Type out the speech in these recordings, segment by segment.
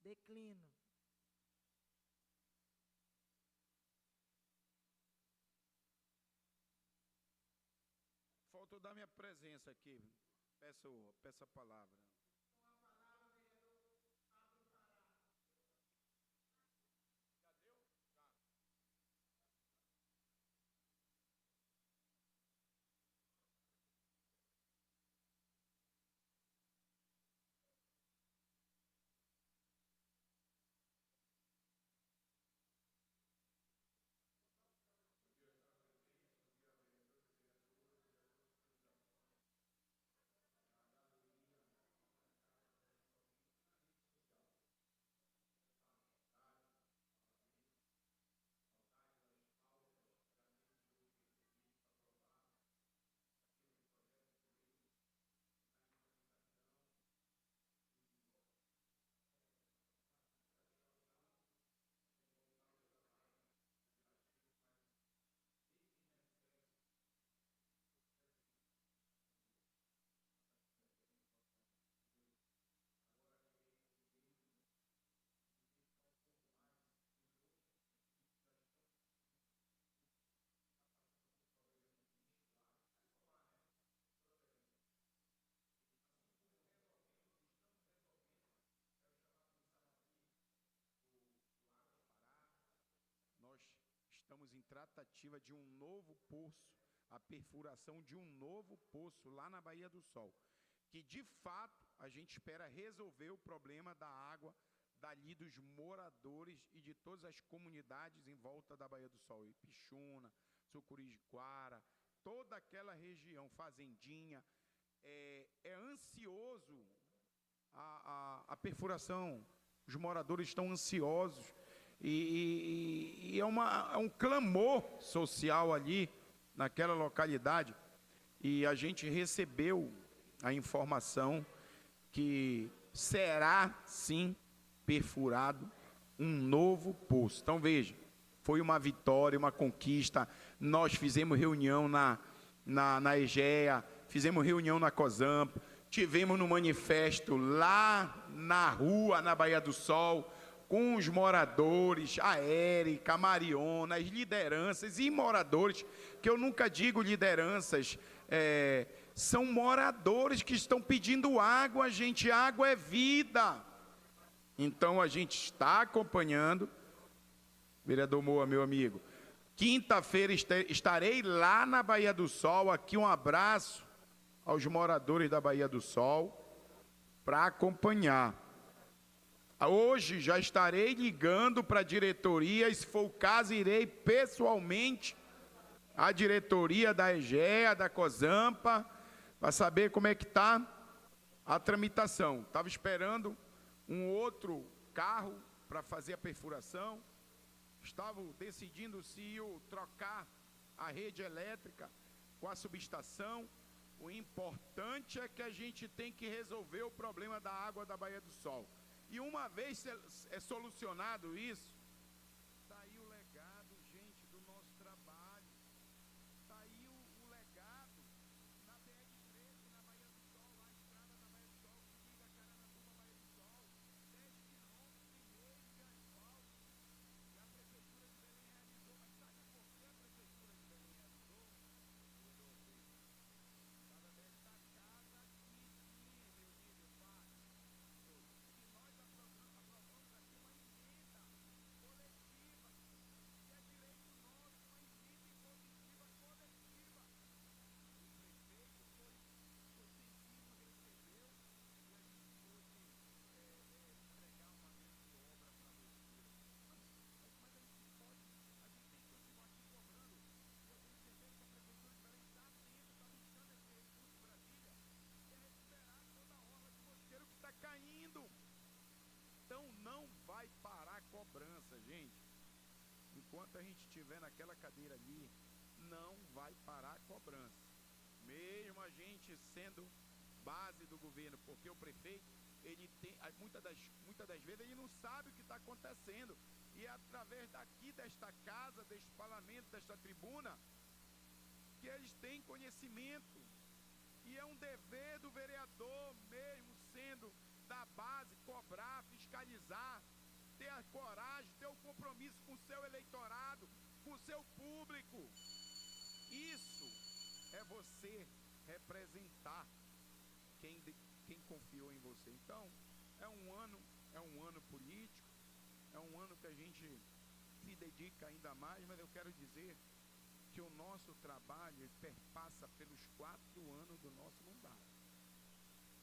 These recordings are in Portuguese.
Declino. Faltou dar minha presença aqui. Peço a palavra. Nós estamos em tratativa de um novo poço, a perfuração de um novo poço lá na Baía do Sol, que de fato a gente espera resolver o problema da água dali dos moradores e de todas as comunidades em volta da Baía do Sol, Ipixuna, Sucuriquara, toda aquela região, Fazendinha, é ansioso a perfuração, os moradores estão ansiosos, e é um clamor social ali, naquela localidade, e a gente recebeu a informação que será, sim, perfurado um novo poço. Então, veja, foi uma vitória, uma conquista. Nós fizemos reunião na EGEA, fizemos reunião na COSAMP, tivemos no manifesto lá na rua, na Baía do Sol, com os moradores, a Érica, a Mariona, as lideranças e moradores, que eu nunca digo lideranças, são moradores que estão pedindo água, gente, água é vida. Então a gente está acompanhando, vereador Moa, meu amigo, quinta-feira estarei lá na Baía do Sol, aqui um abraço aos moradores da Baía do Sol, para acompanhar. Hoje já estarei ligando para a diretoria, se for o caso, irei pessoalmente à diretoria da EGEA, da COSAMPA, para saber como é que está a tramitação. Estava esperando um outro carro para fazer a perfuração, estava decidindo se ia trocar a rede elétrica com a subestação. O importante é que a gente tem que resolver o problema da água da Baía do Sol. E uma vez solucionado isso, está aí o legado, gente, do nosso trabalho. Está aí o legado na BR-13, na Baía do Sol, lá a estrada da Baía do Sol, que liga Caranatuba à Baía do Sol, 10 quilômetros e meio de asfalto, que a Prefeitura de Belém realizou. Mas sabe por que a Prefeitura de Belém realizou? Cada desta casa aqui, sim, meu nível, pai. E nós aprovamos aqui uma emenda coletiva, que é direito nosso, uma emenda impositiva coletiva. O prefeito foi sensível, recebeu, e a gente pôde entregar uma grande obra para vocês. Mas a gente não pode, a gente tem que continuar aqui cobrando. E eu tenho certeza que a Prefeitura de Belém está atenta, está buscando esse recurso em Brasília, que é recuperar toda a orla de Mosqueiro que está caindo. Então não vai parar a cobrança, gente. Enquanto a gente estiver naquela cadeira ali, não vai parar a cobrança. Mesmo a gente sendo base do governo, porque o prefeito, ele tem, muitas das vezes ele não sabe o que está acontecendo. E é através daqui desta casa, deste parlamento, desta tribuna, que eles têm conhecimento. E é um dever do vereador, mesmo sendo da base, cobrar, fiscalizar, ter a coragem, ter o compromisso com o seu eleitorado, com o seu público. Isso é você representar quem confiou em você. Então, é um ano político, é um ano que a gente se dedica ainda mais, mas eu quero dizer que o nosso trabalho perpassa pelos 4 anos do nosso mandato.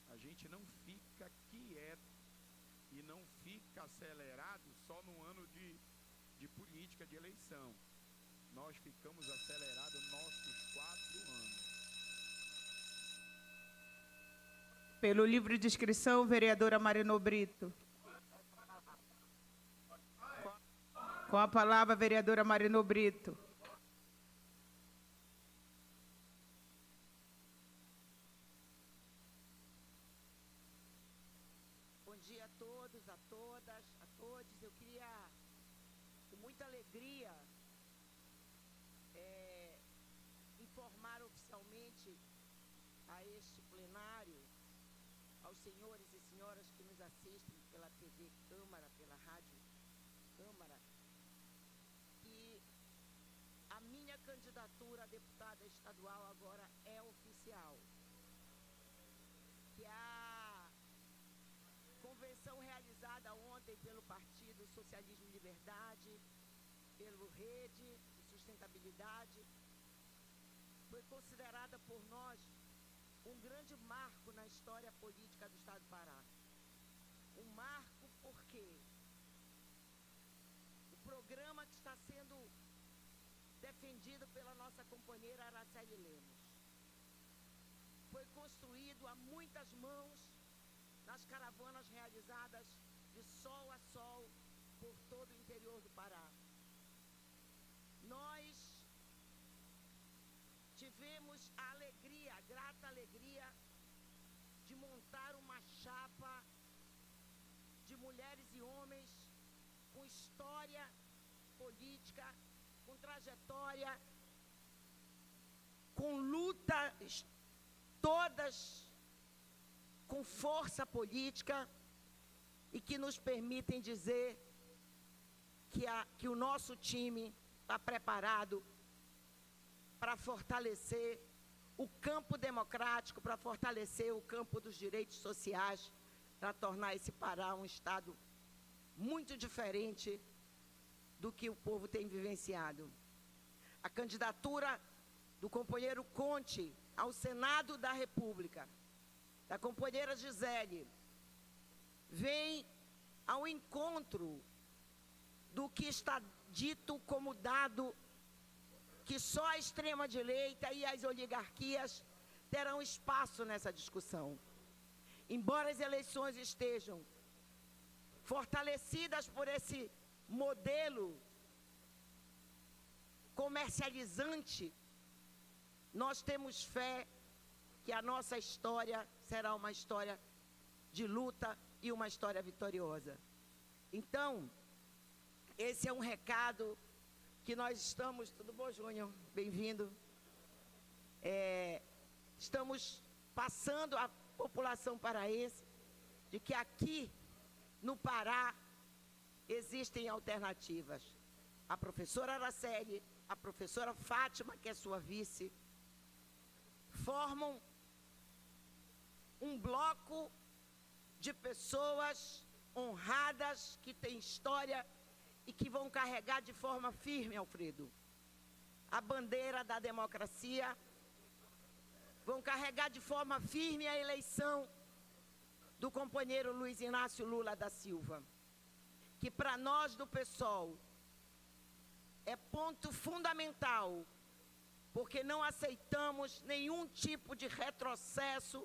A gente não fica quieto e não fica acelerado só no ano de política, de eleição. Nós ficamos acelerados nossos 4 anos. Pelo livro de inscrição, vereadora Marino Brito. Com a palavra, vereadora Marino Brito. Bom dia a todos, a todas, a todos. Eu queria, com muita alegria, informar oficialmente a este plenário, aos senhores e senhoras que nos assistem pela TV Câmara, pela Rádio Câmara, que a minha candidatura a deputada estadual agora é oficial. Que a convenção realizada ontem pelo Partido Socialismo e Liberdade, pelo Rede de Sustentabilidade, foi considerada por nós um grande marco na história política do Estado do Pará. Um marco porque o programa que está sendo defendido pela nossa companheira Araceli Lemos foi construído a muitas mãos nas caravanas realizadas de sol a sol por todo o interior do Pará. Nós tivemos a alegria, a grata alegria, de montar uma chapa de mulheres e homens com história política, com trajetória, com lutas, todas com força política, e que nos permitem dizer que o nosso time está preparado para fortalecer o campo democrático, para fortalecer o campo dos direitos sociais, para tornar esse Pará um estado muito diferente do que o povo tem vivenciado. A candidatura do companheiro Conte ao Senado da República, da companheira Gisele, vem ao encontro do que está dito como dado, que só a extrema-direita e as oligarquias terão espaço nessa discussão. Embora as eleições estejam fortalecidas por esse modelo comercializante, nós temos fé que a nossa história será uma história de luta e uma história vitoriosa. Então, esse é um recado que nós estamos... Tudo bom, Júnior? Bem-vindo. Estamos passando à população paraense de que aqui no Pará existem alternativas. A professora Araceli, a professora Fátima, que é sua vice, formam um bloco de pessoas honradas, que têm história e que vão carregar de forma firme, Alfredo, a bandeira da democracia, vão carregar de forma firme a eleição do companheiro Luiz Inácio Lula da Silva, que para nós do PSOL é ponto fundamental, porque não aceitamos nenhum tipo de retrocesso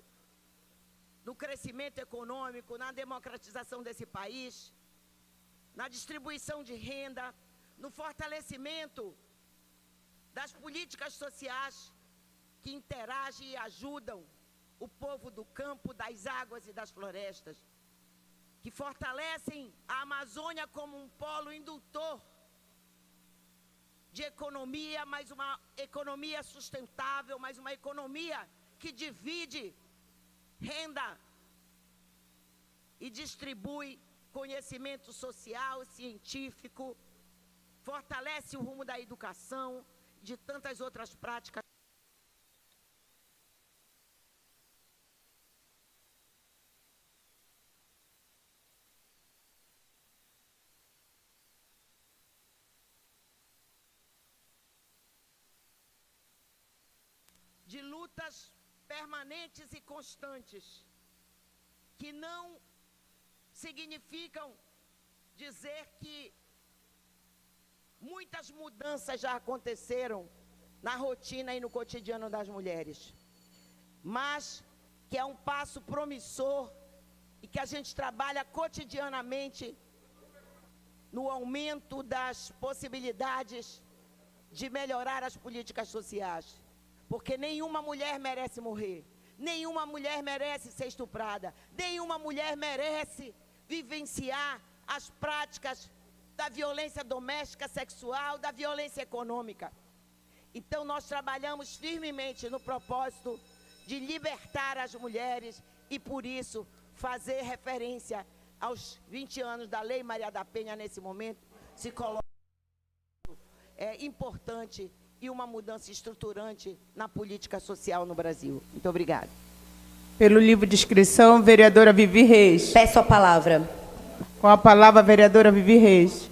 no crescimento econômico, na democratização desse país, na distribuição de renda, no fortalecimento das políticas sociais que interagem e ajudam o povo do campo, das águas e das florestas, que fortalecem a Amazônia como um polo indutor de economia, mas uma economia sustentável, mas uma economia que divide renda e distribui conhecimento social, científico, fortalece o rumo da educação, de tantas outras práticas. De lutas permanentes e constantes, que não significam dizer que muitas mudanças já aconteceram na rotina e no cotidiano das mulheres, mas que é um passo promissor e que a gente trabalha cotidianamente no aumento das possibilidades de melhorar as políticas sociais. Porque nenhuma mulher merece morrer, nenhuma mulher merece ser estuprada, nenhuma mulher merece vivenciar as práticas da violência doméstica, sexual, da violência econômica. Então, nós trabalhamos firmemente no propósito de libertar as mulheres e, por isso, fazer referência aos 20 anos da Lei Maria da Penha, nesse momento, se coloca importante e uma mudança estruturante na política social no Brasil. Muito obrigada. Pelo livro de inscrição, vereadora Vivi Reis. Peço a palavra. Com a palavra, a vereadora Vivi Reis.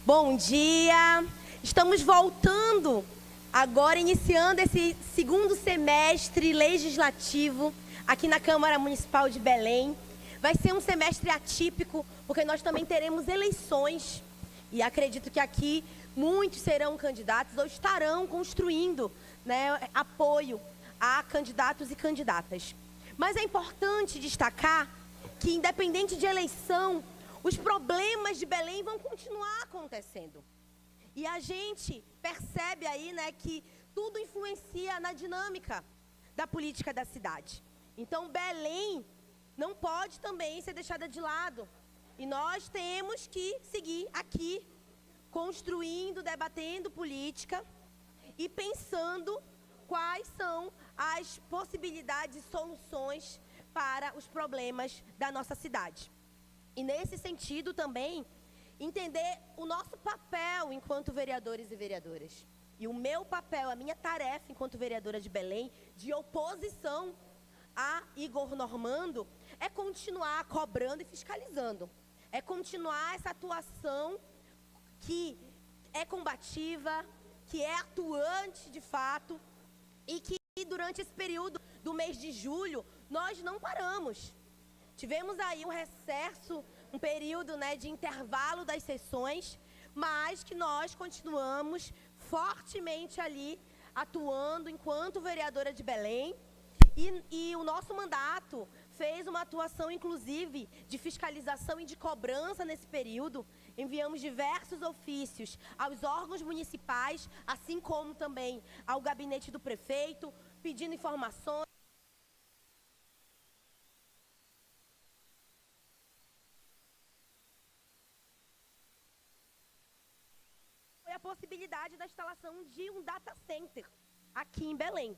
Bom dia. Estamos voltando, agora iniciando esse segundo semestre legislativo aqui na Câmara Municipal de Belém. Vai ser um semestre atípico, porque nós também teremos eleições. E acredito que aqui muitos serão candidatos ou estarão construindo, né, apoio a candidatos e candidatas. Mas é importante destacar que, independente de eleição, os problemas de Belém vão continuar acontecendo. E a gente percebe aí, né, que tudo influencia na dinâmica da política da cidade. Então, Belém não pode também ser deixada de lado. E nós temos que seguir aqui, construindo, debatendo política e pensando quais são as possibilidades e soluções para os problemas da nossa cidade. E nesse sentido também, entender o nosso papel enquanto vereadores e vereadoras. E o meu papel, a minha tarefa enquanto vereadora de Belém, de oposição a Igor Normando, é continuar cobrando e fiscalizando. É continuar essa atuação que é combativa, que é atuante de fato, e que durante esse período do mês de julho, nós não paramos. Tivemos aí um recesso, um período, né, de intervalo das sessões, mas que nós continuamos fortemente ali, atuando enquanto vereadora de Belém. E o nosso mandato fez uma atuação, inclusive, de fiscalização e de cobrança nesse período. Enviamos diversos ofícios aos órgãos municipais, assim como também ao gabinete do prefeito, pedindo informações. Foi a possibilidade da instalação de um data center aqui em Belém.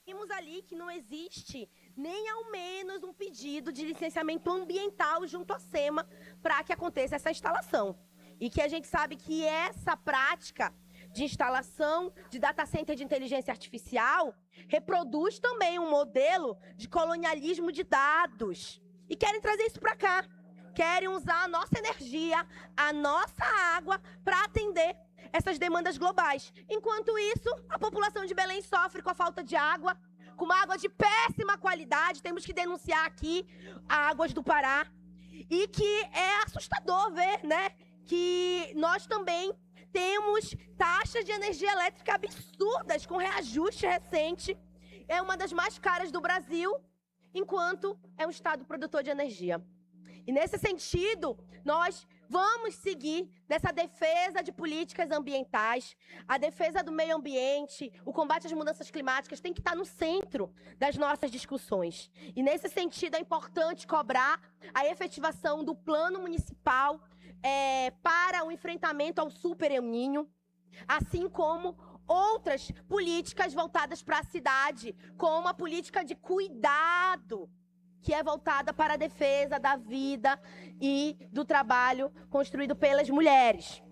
Vimos ali que não existe nem ao menos um pedido de licenciamento ambiental junto à SEMA para que aconteça essa instalação. E que a gente sabe que essa prática de instalação de data center de inteligência artificial reproduz também um modelo de colonialismo de dados. E querem trazer isso para cá. Querem usar a nossa energia, a nossa água para atender essas demandas globais. Enquanto isso, a população de Belém sofre com a falta de água, com uma água de péssima qualidade. Temos que denunciar aqui a Águas do Pará. E que é assustador ver, né, que nós também temos taxas de energia elétrica absurdas, com reajuste recente. É uma das mais caras do Brasil, enquanto é um estado produtor de energia. E nesse sentido, nós vamos seguir nessa defesa de políticas ambientais, a defesa do meio ambiente, o combate às mudanças climáticas tem que estar no centro das nossas discussões. E nesse sentido é importante cobrar a efetivação do plano municipal para o enfrentamento ao Super El Niño, assim como outras políticas voltadas para a cidade, como a política de cuidado, que é voltada para a defesa da vida e do trabalho construído pelas mulheres.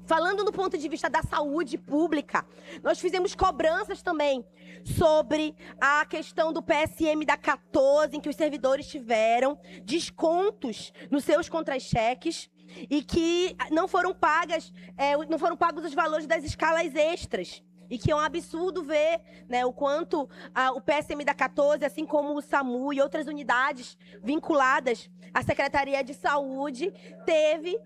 Falando do ponto de vista da saúde pública, nós fizemos cobranças também sobre a questão do PSM da 14, em que os servidores tiveram descontos nos seus contra-cheques e que não foram pagos os valores das escalas extras. E que é um absurdo ver, né, o quanto o PSM da 14, assim como o SAMU e outras unidades vinculadas à Secretaria de Saúde, teve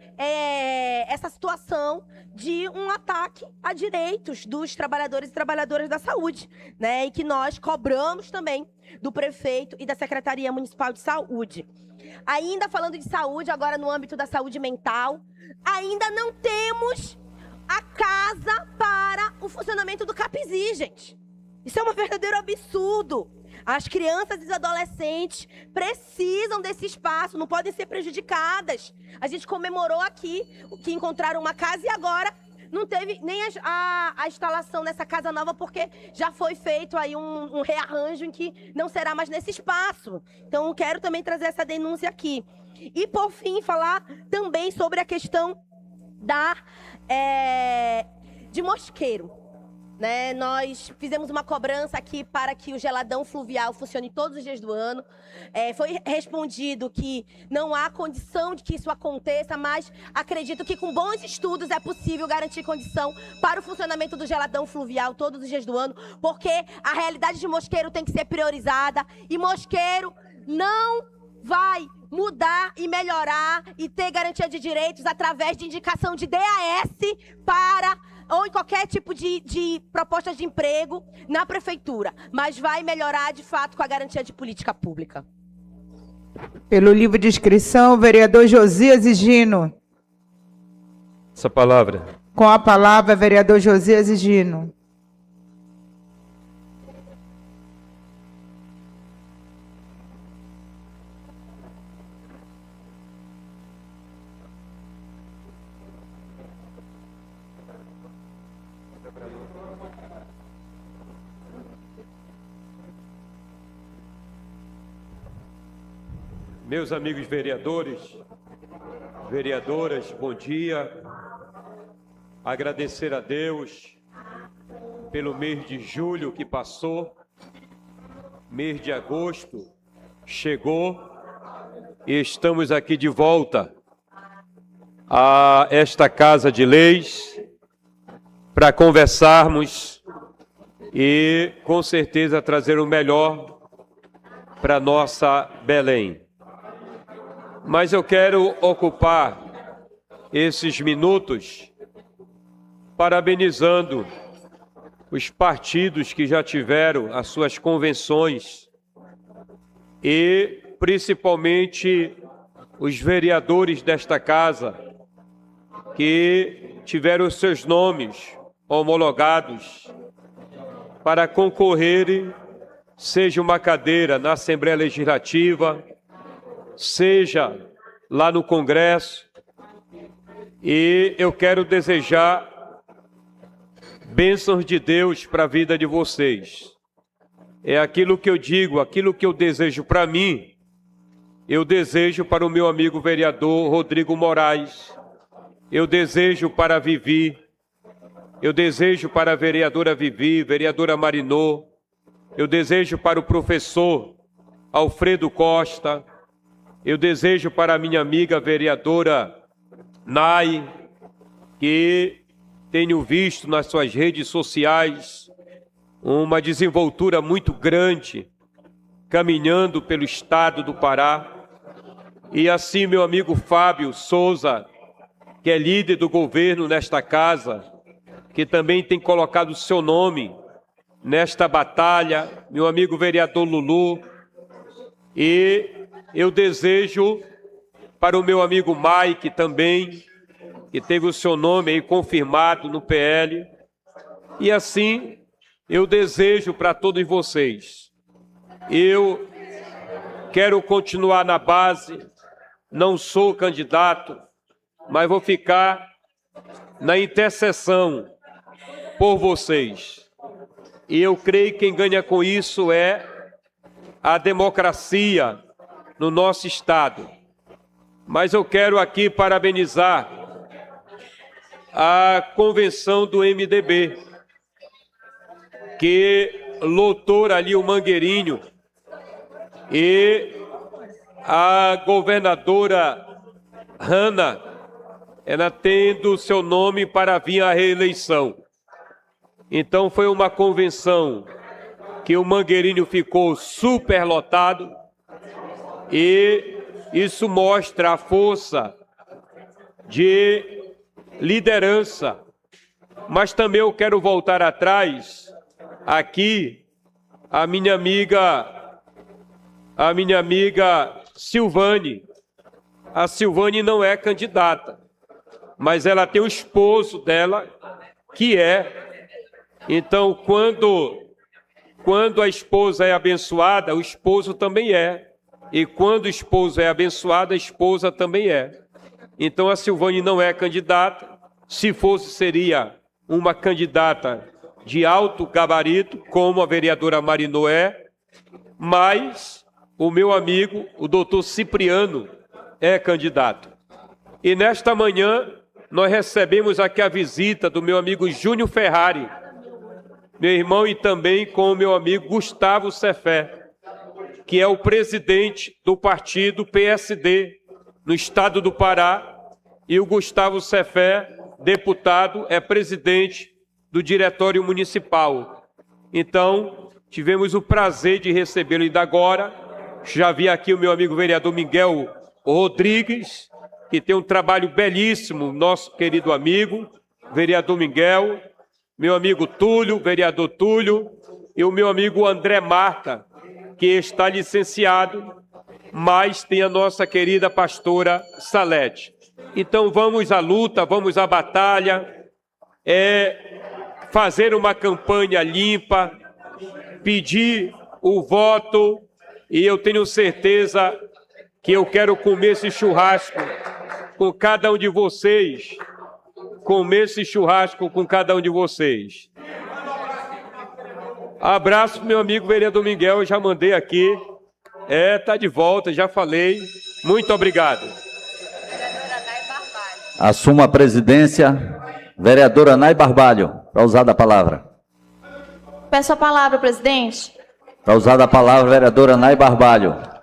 essa situação de um ataque a direitos dos trabalhadores e trabalhadoras da saúde, né, e que nós cobramos também do prefeito e da Secretaria Municipal de Saúde. Ainda falando de saúde, agora no âmbito da saúde mental, ainda não temos a casa para o funcionamento do CAPSI, gente. Isso é um verdadeiro absurdo. As crianças e os adolescentes precisam desse espaço, não podem ser prejudicadas. A gente comemorou aqui que encontraram uma casa e agora não teve nem a instalação nessa casa nova, porque já foi feito aí um rearranjo em que não será mais nesse espaço. Então, eu quero também trazer essa denúncia aqui. E, por fim, falar também sobre a questão de Mosqueiro, né? Nós fizemos uma cobrança aqui para que o geladão fluvial funcione todos os dias do ano. Foi respondido que não há condição de que isso aconteça, mas acredito que com bons estudos é possível garantir condição para o funcionamento do geladão fluvial todos os dias do ano, porque a realidade de Mosqueiro tem que ser priorizada e Mosqueiro não vai mudar e melhorar e ter garantia de direitos através de indicação de DAS ou em qualquer tipo de proposta de emprego na prefeitura, mas vai melhorar de fato com a garantia de política pública. Pelo livro de inscrição, o vereador Josias Higino. Essa palavra. Com a palavra, vereador Josias Higino. Meus amigos vereadores, vereadoras, bom dia. Agradecer a Deus pelo mês de julho que passou, mês de agosto chegou e estamos aqui de volta a esta Casa de Leis para conversarmos e, com certeza, trazer o melhor para nossa Belém. Mas eu quero ocupar esses minutos parabenizando os partidos que já tiveram as suas convenções e, principalmente, os vereadores desta casa que tiveram os seus nomes homologados para concorrerem, seja uma cadeira na Assembleia Legislativa, seja lá no Congresso, e eu quero desejar bênçãos de Deus para a vida de vocês. É aquilo que eu digo, aquilo que eu desejo para mim, eu desejo para o meu amigo vereador Rodrigo Moraes, eu desejo para a Vivi, eu desejo para a vereadora Vivi, vereadora Marinô, eu desejo para o professor Alfredo Costa, eu desejo para a minha amiga vereadora Nai, que tenho visto nas suas redes sociais uma desenvoltura muito grande, caminhando pelo estado do Pará. E assim, meu amigo Fábio Souza, que é líder do governo nesta casa, que também tem colocado o seu nome nesta batalha, meu amigo vereador Lulu, e eu desejo para o meu amigo Mike também, que teve o seu nome aí confirmado no PL. E assim, eu desejo para todos vocês. Eu quero continuar na base, não sou candidato, mas vou ficar na intercessão por vocês. E eu creio que quem ganha com isso é a democracia no nosso Estado. Mas eu quero aqui parabenizar a convenção do MDB, que lotou ali o Mangueirinho, e a governadora Hanna, ela tendo seu nome para vir à reeleição. Então foi uma convenção que o Mangueirinho ficou superlotado, e isso mostra a força de liderança. Mas também eu quero voltar atrás, aqui, a minha amiga Silvane. A Silvane não é candidata, mas ela tem o esposo dela, que é. Então, quando a esposa é abençoada, o esposo também é. E quando o esposo é abençoado, a esposa também é. Então, a Silvane não é candidata. Se fosse, seria uma candidata de alto gabarito, como a vereadora Marinô é. Mas o meu amigo, o doutor Cipriano, é candidato. E nesta manhã, nós recebemos aqui a visita do meu amigo Júnior Ferrari, meu irmão, e também com o meu amigo Gustavo Cefé, que é o presidente do partido PSD no estado do Pará, e o Gustavo Cefé, deputado, é presidente do diretório municipal. Então, tivemos o prazer de recebê-lo ainda agora. Já vi aqui o meu amigo vereador Miguel Rodrigues, que tem um trabalho belíssimo, nosso querido amigo, vereador Miguel, meu amigo Túlio, vereador Túlio, e o meu amigo André Marta, que está licenciado, mas tem a nossa querida pastora Salete. Então vamos à luta, vamos à batalha, fazer uma campanha limpa, pedir o voto, e eu tenho certeza que eu quero comer esse churrasco com cada um de vocês, Abraço pro meu amigo vereador Miguel, eu já mandei aqui. Tá de volta, já falei. Muito obrigado. Assuma a presidência, vereadora Nay Barbalho, para usar da palavra. Peço a palavra, presidente. Para usar da palavra, vereadora Nay Barbalho.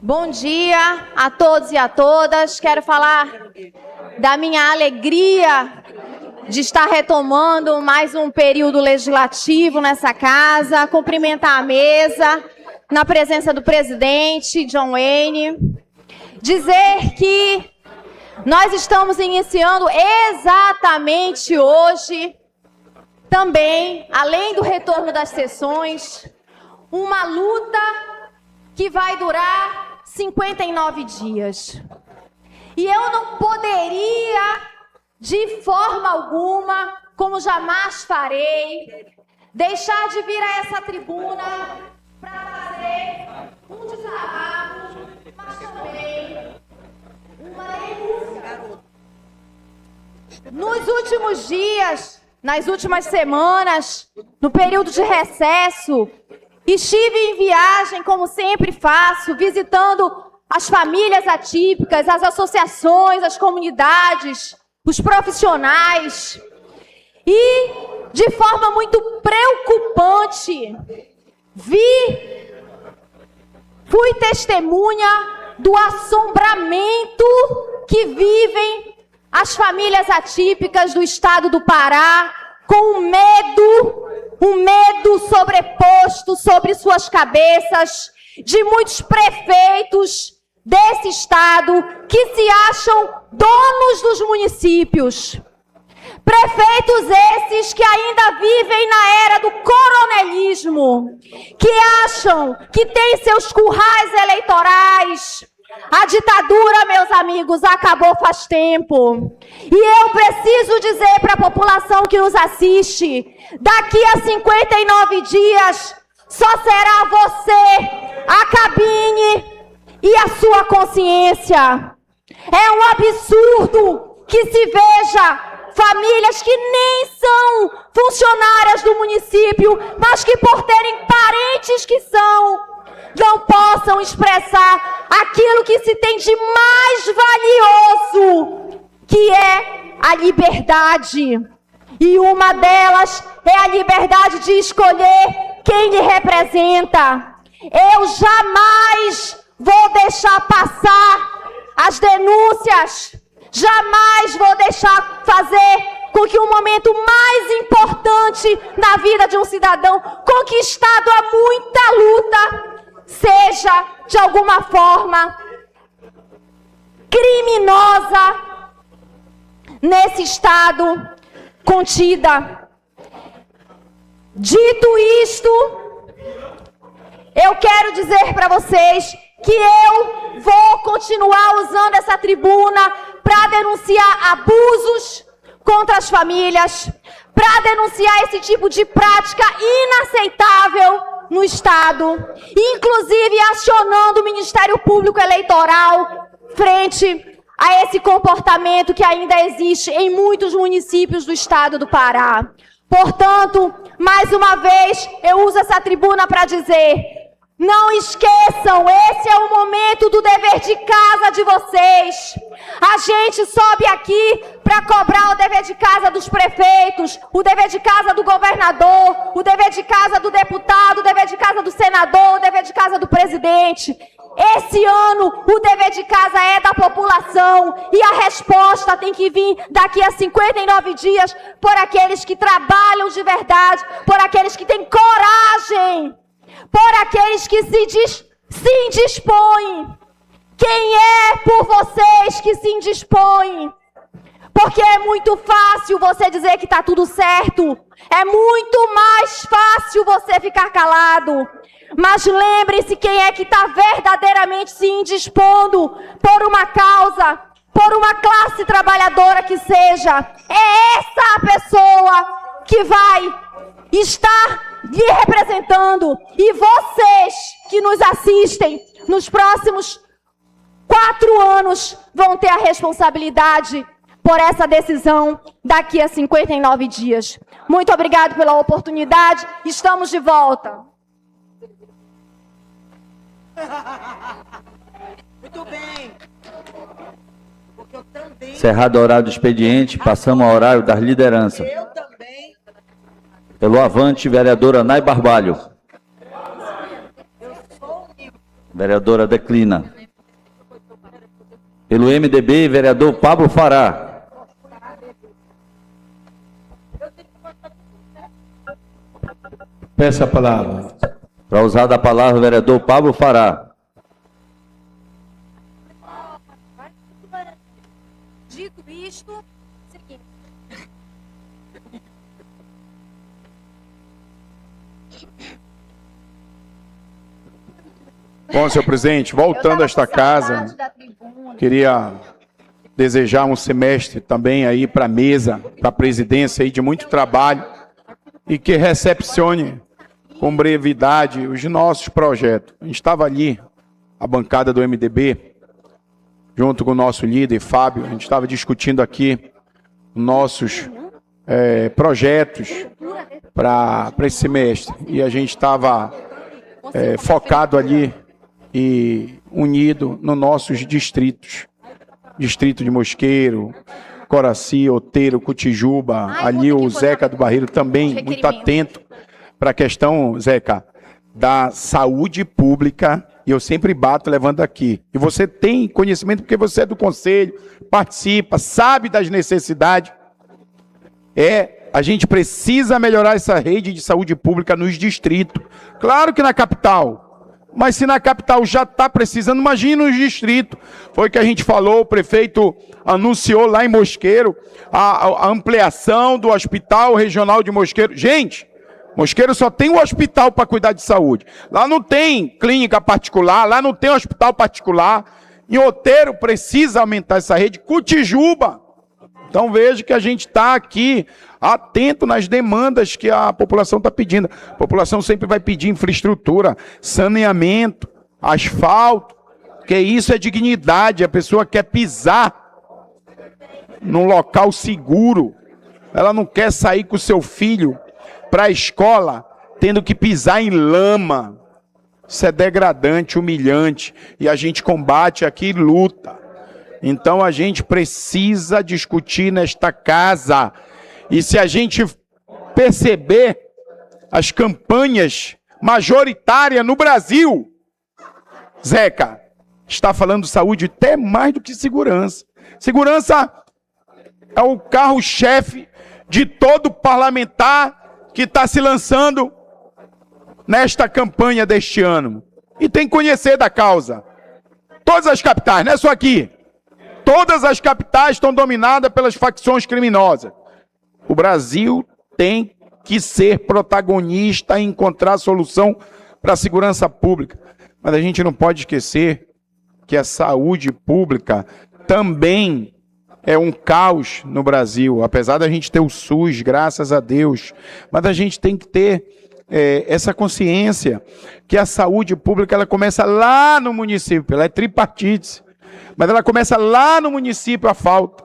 Bom dia a todos e a todas. Quero falar da minha alegria de estar retomando mais um período legislativo nessa casa, cumprimentar a mesa, na presença do presidente John Wayne, dizer que nós estamos iniciando exatamente hoje, também, além do retorno das sessões, uma luta que vai durar 59 dias. E eu não poderia, de forma alguma, como jamais farei, deixar de vir a essa tribuna para fazer um desabafo, mas também uma denúncia. Nos últimos dias, nas últimas semanas, no período de recesso, estive em viagem, como sempre faço, visitando as famílias atípicas, as associações, as comunidades, os profissionais. E, de forma muito preocupante, fui testemunha do assombramento que vivem as famílias atípicas do estado do Pará, com um medo sobreposto sobre suas cabeças, de muitos prefeitos desse estado que se acham donos dos municípios. Prefeitos esses que ainda vivem na era do coronelismo, que acham que tem seus currais eleitorais. A ditadura, meus amigos, acabou faz tempo. E eu preciso dizer para a população que nos assiste, daqui a 59 dias, só será você, a cabine e a sua consciência. É um absurdo que se veja famílias que nem são funcionárias do município, mas que por terem parentes que são, não possam expressar aquilo que se tem de mais valioso, que é a liberdade. E uma delas é a liberdade de escolher quem lhe representa. Eu jamais vou deixar passar as denúncias, jamais vou deixar fazer com que o momento mais importante na vida de um cidadão, conquistado a muita luta, seja, de alguma forma, criminosa nesse estado contida. Dito isto, eu quero dizer para vocês que eu vou continuar usando essa tribuna para denunciar abusos contra as famílias, para denunciar esse tipo de prática inaceitável no Estado, inclusive acionando o Ministério Público Eleitoral frente a esse comportamento que ainda existe em muitos municípios do Estado do Pará. Portanto, mais uma vez, eu uso essa tribuna para dizer: não esqueçam, esse é o momento do dever de casa de vocês. A gente sobe aqui para cobrar o dever de casa dos prefeitos, o dever de casa do governador, o dever de casa do deputado, o dever de casa do senador, o dever de casa do presidente. Esse ano, o dever de casa é da população e a resposta tem que vir daqui a 59 dias por aqueles que trabalham de verdade, por aqueles que têm coragem, por aqueles que se indispõem. Quem é por vocês que se indispõem? Porque é muito fácil você dizer que está tudo certo. É muito mais fácil você ficar calado. Mas lembre-se quem é que está verdadeiramente se indispondo por uma causa, por uma classe trabalhadora que seja. É essa a pessoa que vai estar lhe representando. E vocês que nos assistem nos próximos 4 anos vão ter a responsabilidade por essa decisão daqui a 59 dias. Muito obrigado pela oportunidade. Estamos de volta. Muito bem. Porque eu também... Encerrado o horário do expediente, passamos ao horário das lideranças. Eu também... Pelo avante, vereadora Nay Barbalho. Vereadora declina. Pelo MDB, vereador Pablo Fará. Peço a palavra. Para usar da palavra, vereador Pablo Fará. Dito isto, seguinte. Bom, senhor presidente, voltando a esta casa, queria desejar um semestre também aí para a mesa, para a presidência aí de muito trabalho e que recepcione com brevidade os nossos projetos. A gente estava ali, a bancada do MDB, junto com o nosso líder, Fábio, a gente estava discutindo aqui nossos projetos para esse semestre. E a gente estava focado ali e unido nos nossos distritos. Distrito de Mosqueiro, Coraci, Outeiro, Cotijuba, ali o Zeca do Barreiro também, muito atento para a questão, Zeca, da saúde pública, e eu sempre bato levando aqui. E você tem conhecimento porque você é do conselho, participa, sabe das necessidades. A gente precisa melhorar essa rede de saúde pública nos distritos. Claro que na capital, Mas se na capital já está precisando, imagine nos distritos. Foi o que a gente falou, o prefeito anunciou lá em Mosqueiro a ampliação do Hospital Regional de Mosqueiro. Gente, Mosqueiro só tem um hospital para cuidar de saúde. Lá não tem clínica particular, lá não tem hospital particular. Em Outeiro precisa aumentar essa rede. Cotijuba. Então veja que a gente está aqui atento nas demandas que a população está pedindo. A população sempre vai pedir infraestrutura, saneamento, asfalto, porque isso é dignidade. A pessoa quer pisar num local seguro. Ela não quer sair com o seu filho para a escola tendo que pisar em lama. Isso é degradante, humilhante. E a gente combate aqui e luta. Então a gente precisa discutir nesta casa. E se a gente perceber as campanhas majoritárias no Brasil, Zeca, está falando de saúde até mais do que segurança. Segurança é o carro-chefe de todo parlamentar que está se lançando nesta campanha deste ano. E tem que conhecer da causa. Todas as capitais, não é só aqui. Todas as capitais estão dominadas pelas facções criminosas. O Brasil tem que ser protagonista e encontrar solução para a segurança pública. Mas a gente não pode esquecer que a saúde pública também é um caos no Brasil. Apesar da gente ter o SUS, graças a Deus. Mas a gente tem que ter essa consciência que a saúde pública ela começa lá no município. Ela é tripartite. Mas ela começa lá no município a falta.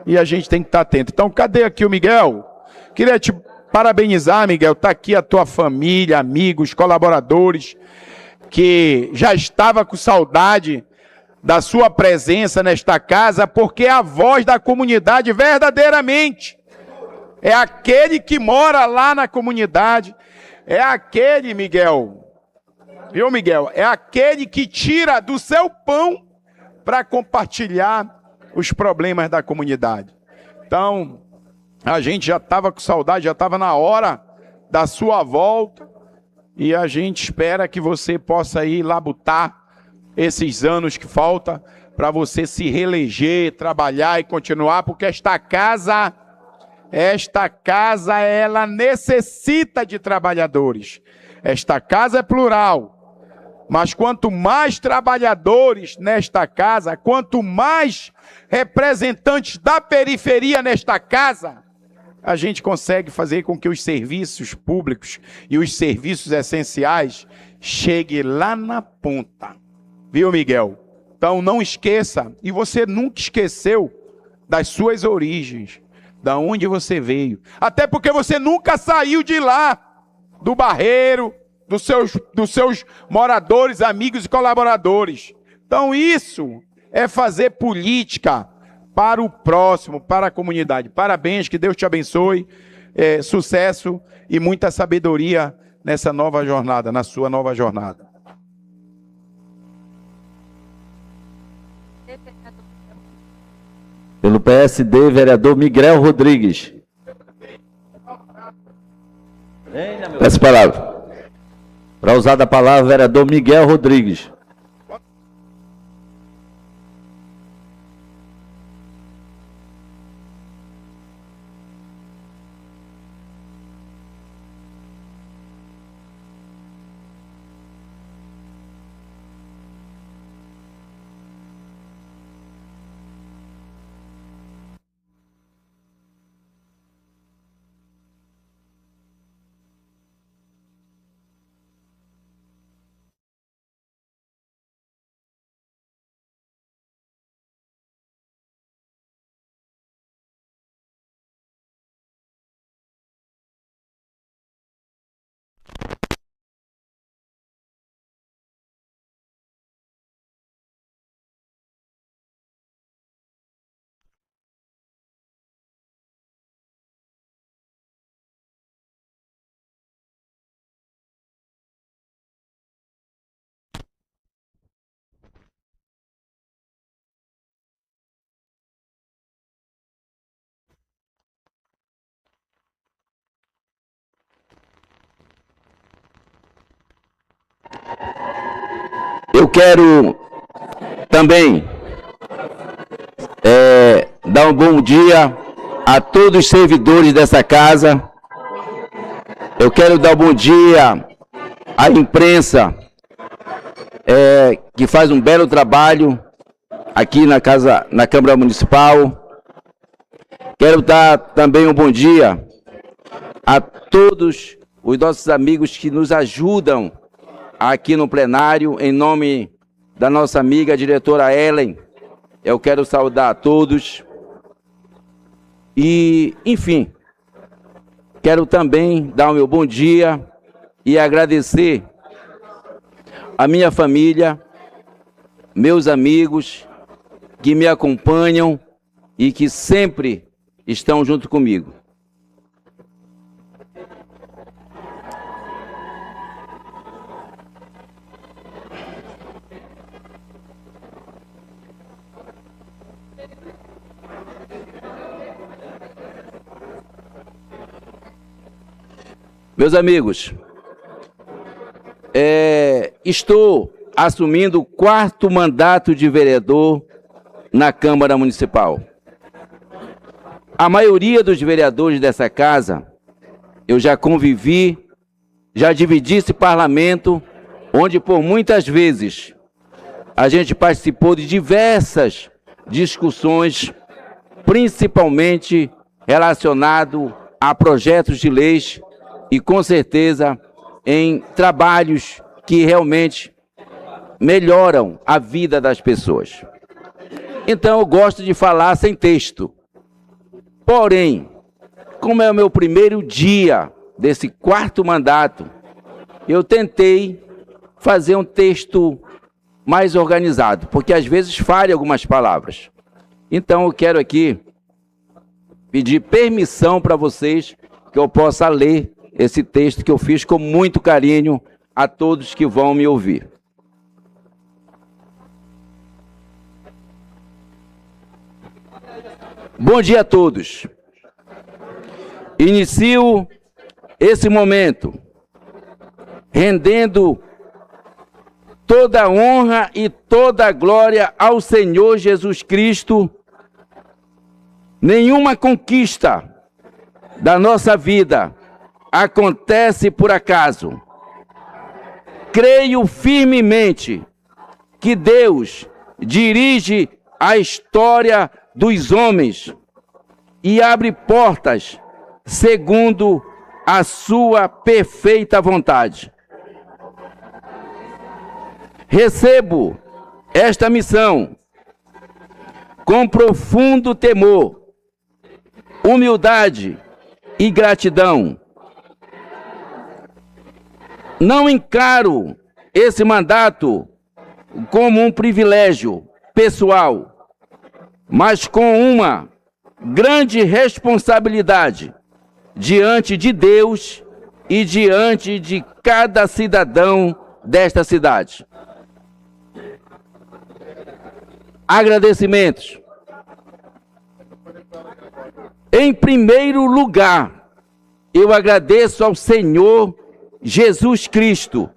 E a gente tem que estar atento. Então, cadê aqui o Miguel? Queria te parabenizar, Miguel. Está aqui a tua família, amigos, colaboradores, que já estava com saudade da sua presença nesta casa, porque é a voz da comunidade verdadeiramente. É aquele que mora lá na comunidade. É aquele, Miguel. Viu, Miguel? É aquele que tira do seu pão para compartilhar os problemas da comunidade. Então, a gente já estava com saudade, já estava na hora da sua volta, e a gente espera que você possa ir labutar esses anos que falta para você se reeleger, trabalhar e continuar, porque esta casa, ela necessita de trabalhadores. Esta casa é plural. Mas quanto mais trabalhadores nesta casa, quanto mais representantes da periferia nesta casa, a gente consegue fazer com que os serviços públicos e os serviços essenciais cheguem lá na ponta. Viu, Miguel? Então não esqueça, e você nunca esqueceu das suas origens, da onde você veio. Até porque você nunca saiu de lá, do Barreiro, dos seus moradores, amigos e colaboradores. Então isso é fazer política para o próximo, para a comunidade. Parabéns, que Deus te abençoe, sucesso e muita sabedoria nessa nova jornada, na sua nova jornada. Pelo PSD, vereador Miguel Rodrigues. Peço palavra. Para usar da palavra, vereador Miguel Rodrigues. quero também dar um bom dia a todos os servidores dessa casa. Eu quero dar um bom dia à imprensa, que faz um belo trabalho aqui na Câmara Municipal. Quero dar também um bom dia a todos os nossos amigos que nos ajudam aqui no plenário, em nome da nossa amiga a diretora Ellen. Eu quero saudar a todos. E, enfim, quero também dar o meu bom dia e agradecer a minha família, meus amigos que me acompanham e que sempre estão junto comigo. Meus amigos, estou assumindo o 4º mandato de vereador na Câmara Municipal. A maioria dos vereadores dessa casa, eu já convivi, já dividi esse parlamento, onde por muitas vezes a gente participou de diversas discussões, principalmente relacionado a projetos de leis e, com certeza, em trabalhos que realmente melhoram a vida das pessoas. Então, eu gosto de falar sem texto. Porém, como é o meu primeiro dia desse 4º mandato, eu tentei fazer um texto mais organizado, porque às vezes falha algumas palavras. Então, eu quero aqui pedir permissão para vocês que eu possa ler esse texto que eu fiz com muito carinho a todos que vão me ouvir. Bom dia a todos. Inicio esse momento rendendo toda a honra e toda a glória ao Senhor Jesus Cristo. Nenhuma conquista da nossa vida acontece por acaso. Creio firmemente que Deus dirige a história dos homens e abre portas segundo a sua perfeita vontade. Recebo esta missão com profundo temor, humildade e gratidão. Não encaro esse mandato como um privilégio pessoal, mas com uma grande responsabilidade diante de Deus e diante de cada cidadão desta cidade. Agradecimentos. Em primeiro lugar, eu agradeço ao Senhor Jesus Cristo,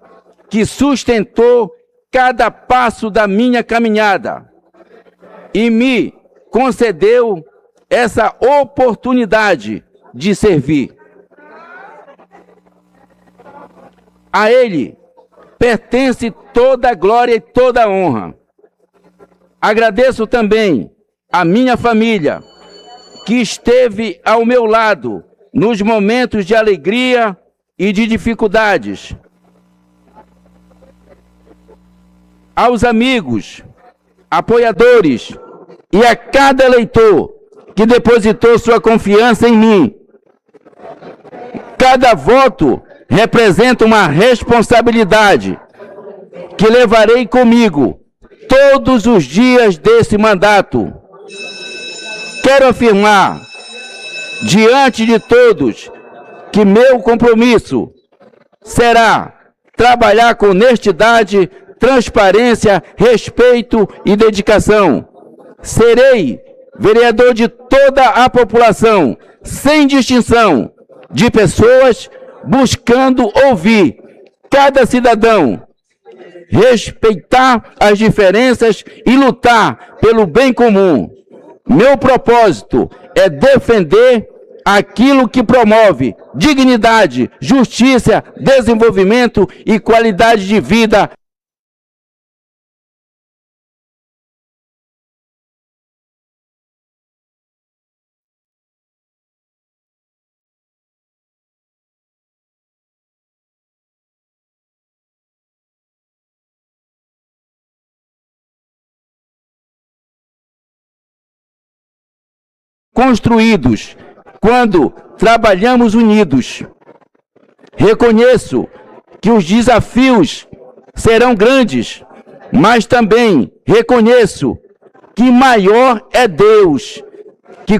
que sustentou cada passo da minha caminhada e me concedeu essa oportunidade de servir. A Ele pertence toda a glória e toda a honra. Agradeço também a minha família, que esteve ao meu lado nos momentos de alegria e de dificuldades. Aos amigos, apoiadores e a cada eleitor que depositou sua confiança em mim. Cada voto representa uma responsabilidade que levarei comigo todos os dias desse mandato. Quero afirmar, diante de todos, que meu compromisso será trabalhar com honestidade, transparência, respeito e dedicação. Serei vereador de toda a população, sem distinção de pessoas, buscando ouvir cada cidadão respeitar as diferenças e lutar pelo bem comum. Meu propósito é defender aquilo que promove dignidade, justiça, desenvolvimento e qualidade de vida. Construídos quando trabalhamos unidos. Reconheço que os desafios serão grandes, mas também reconheço que maior é Deus, que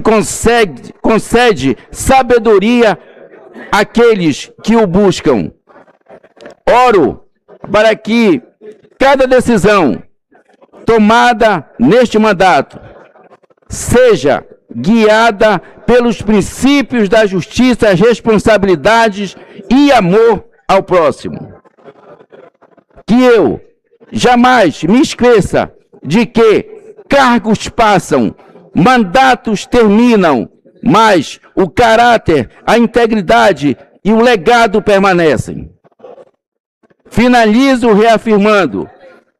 concede sabedoria àqueles que o buscam. Oro para que cada decisão tomada neste mandato seja guiada pelos princípios da justiça, responsabilidades e amor ao próximo. Que eu jamais me esqueça de que cargos passam, mandatos terminam, mas o caráter, a integridade e o legado permanecem. Finalizo reafirmando